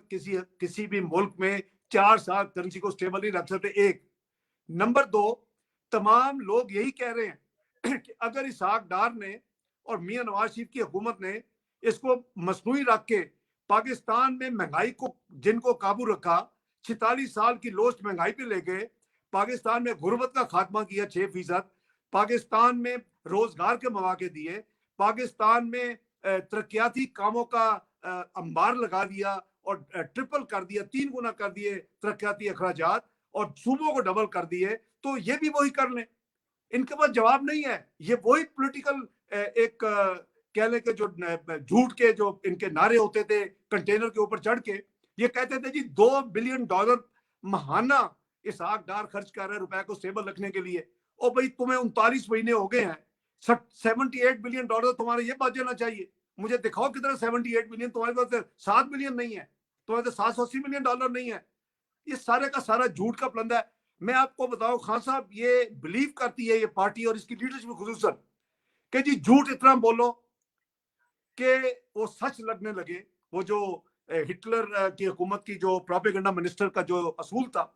किसी भी मुल्क में 4 साल करेंसी को स्टेबल नहीं रख सकते। एक नंबर 2, तमाम लोग यही कह रहे हैं कि अगर इसहाक डार ने और मियां नवाज शरीफ की हुकूमत ने इसको मसनूई रख के पाकिस्तान में महंगाई को जिनको काबू रखा, 46 साल की लोस्ट महंगाई पे ले गए, पाकिस्तान में गुर्बत का खात्मा किया 6%, पाकिस्तान में रोजगार के मौके दिए, पाकिस्तान में तरक्याती कामों का अंबार लगा दिया और ट्रिपल कर दिया, 3 गुना कर दिए तरक्याती अखराजात और सूबों को डबल कर दिए, तो ये भी वही कर लें। इनके पास जवाब नहीं है। ये वही पॉलिटिकल एक कह लें कि जो झूठ के जो इनके नारे होते थे कंटेनर के ऊपर चढ़ के, ये कहते थे जी $2 बिलियन महाना इसहाक डार खर्च कर रहे रुपए को स्टेबल रखने के लिए। ओ भाई, तुम्हें 39 महीने हो गए हैं, $78 बिलियन तुम्हारे ये बात जाना चाहिए। मुझे दिखाओ कितना 78 बिलियन, तुम्हारे पास 7 बिलियन नहीं है, तुम्हारे पास $780 मिलियन नहीं है। ये सारे का सारा झूठ का प्लंदा है। मैं आपको बताऊं खान साहब, ये बिलीव करती है ये पार्टी और इसकी लीडरशिप खुसूसन कि जी झूठ इतना बोलो कि वो सच लगने लगे। वो जो हिटलर की हुकूमत की जो प्रोपेगेंडा मिनिस्टर का जो असूल था,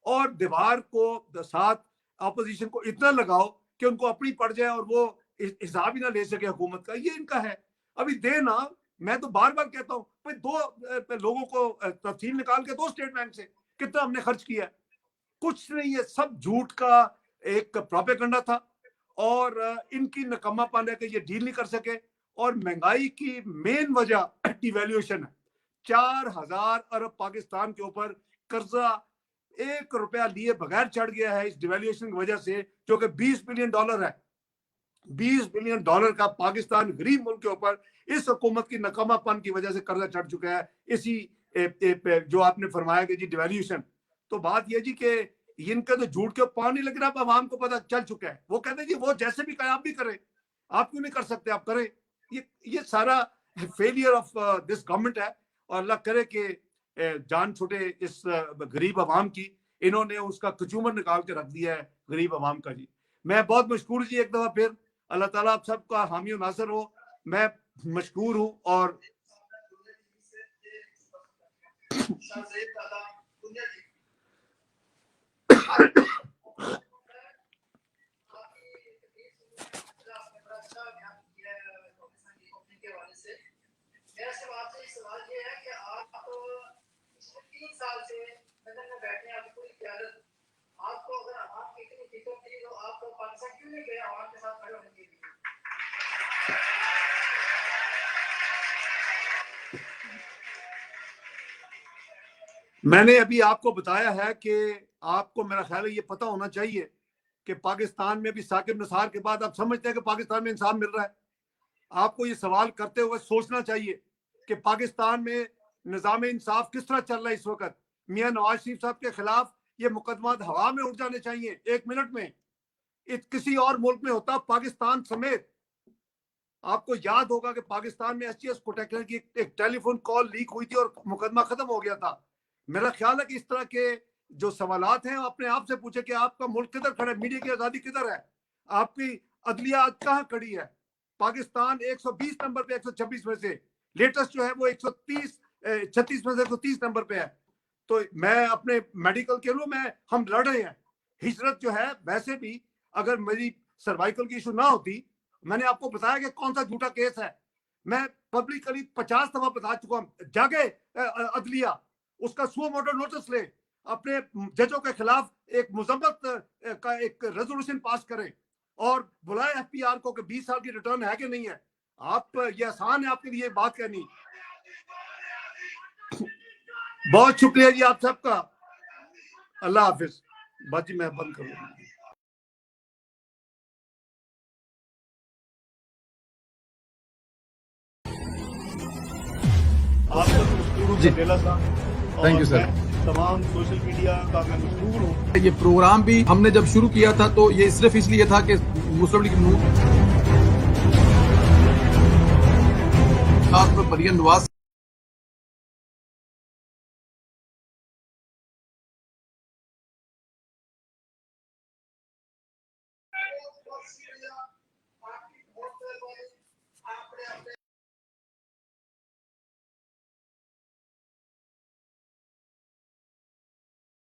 और दीवार को साथ अपोजिशन को इतना लगाओ कि उनको अपनी पड़ जाए और वो हिसाब ही ना ले सके हुकूमत का। ये इनका है। अभी देना, मैं तो बार बार कहता हूं भाई, 2 लोगों को तफसील निकाल के दो स्टेट बैंक से कितना हमने खर्च किया। कुछ नहीं है, सब झूठ का एक प्रोपेगेंडा था और इनकी नकम्मापन है कि ये डील नहीं कर सके। और महंगाई की मेन वजह डिवैल्यूएशन है। 4000 अरब पाकिस्तान के ऊपर कर्जा $1 लिए बगैर चढ़ गया है इस डिवैल्यूएशन की वजह से, जो कि $20 बिलियन है। $20 बिलियन का पाकिस्तान गरीब मुल्क के ऊपर इस हुकूमत की नकामापन की वजह से कर्जा चढ़ चुका है। इसी जो आपने फरमाया कि जी डिवैल्यूएशन, तो बात यह जी कि इनका तो झूठ के पाँव नहीं लग रहा, अब आवाम को पता चल चुका है। वो कहते हैं जी वो जैसे भी कहे आप भी करें, आप क्यों नहीं कर सकते, आप करें। ये सारा फेलियर ऑफ दिस गवर्नमेंट है और अल्लाह करे कि जान छुटे इस गरीब आवाम की, इन्होंने उसका कचूमर निकाल के रख दिया है गरीब आवाम का जी। मैं बहुत मशकूर जी, एक दफा फिर अल्लाह ताला आप सबका हामी और नासर हो। मैं मशकूर हूँ। और मेरा सिर्फ आपसे सवाल ये है कि आप पिछले 3 साल से लंदन में बैठे हैं, आपकी पूरी क़यादत, आपको अगर आपकी इतनी फिक्र थी तो आप पाकिस्तान क्यों नहीं गए आवाम के साथ खड़े होने के लिए? मैंने अभी आपको बताया है कि आपको मेरा ख्याल है ये पता होना चाहिए कि पाकिस्तान में भी साकिब निसार के बाद आप समझते हैं कि पाकिस्तान में इंसाफ मिल रहा है। आपको ये सवाल करते हुए सोचना चाहिए कि पाकिस्तान में निज़ाम इंसाफ किस तरह चल रहा है इस वक्त। मियां नवाज शरीफ साहब के खिलाफ ये मुकदमा हवा में उड़ जाने चाहिए 1 मिनट में। किसी और मुल्क में होता, पाकिस्तान समेत। आपको याद होगा कि पाकिस्तान में एसटीएस प्रोटेक्टर की एक टेलीफोन कॉल लीक हुई थी और मुकदमा खत्म हो गया था। मेरा ख्याल है कि इस तरह के जो सवालात हैं अपने आप से पूछे कि आपका मुल्क किधर खड़ा है, मीडिया की आजादी किधर है, आपकी अदलिया आज कहाँ खड़ी है। पाकिस्तान 120 नंबर पे 126 में से, लेटेस्ट जो है वो 136 में से 130 नंबर पे है। तो मैं अपने मेडिकल के लिए हम लड़ रहे हैं। हिजरत जो है, वैसे भी अगर मेरी सर्वाइकल की इशू ना होती, मैंने आपको बताया कि कौन सा झूठा केस है। मैं पब्लिकली 50 दफा बता चुका हूं। जाके अदलिया उसका सुओ मोटो नोटिस ले, अपने जजों के खिलाफ एक मुजम्मत का एक रेजोल्यूशन पास करें और बुलाए एफपीआर को कि 20 साल की रिटर्न है कि नहीं है। आप ये आसान है आपके लिए बात कहनी। बहुत शुक्रिया जी आप सबका। अल्लाह हाफिज। बाजी मैं बंद करूँ। आपका मशहूर हूँ सटेला साहब। Thank you sir. तमाम सोशल मीडिया का मैं मशहूर हूँ। ये प्रोग्राम भी हमने जब शुरू किया था तो ये सिर्फ इसलिए था कि मुस्लिम लीग नून खास पर मरियम नवाज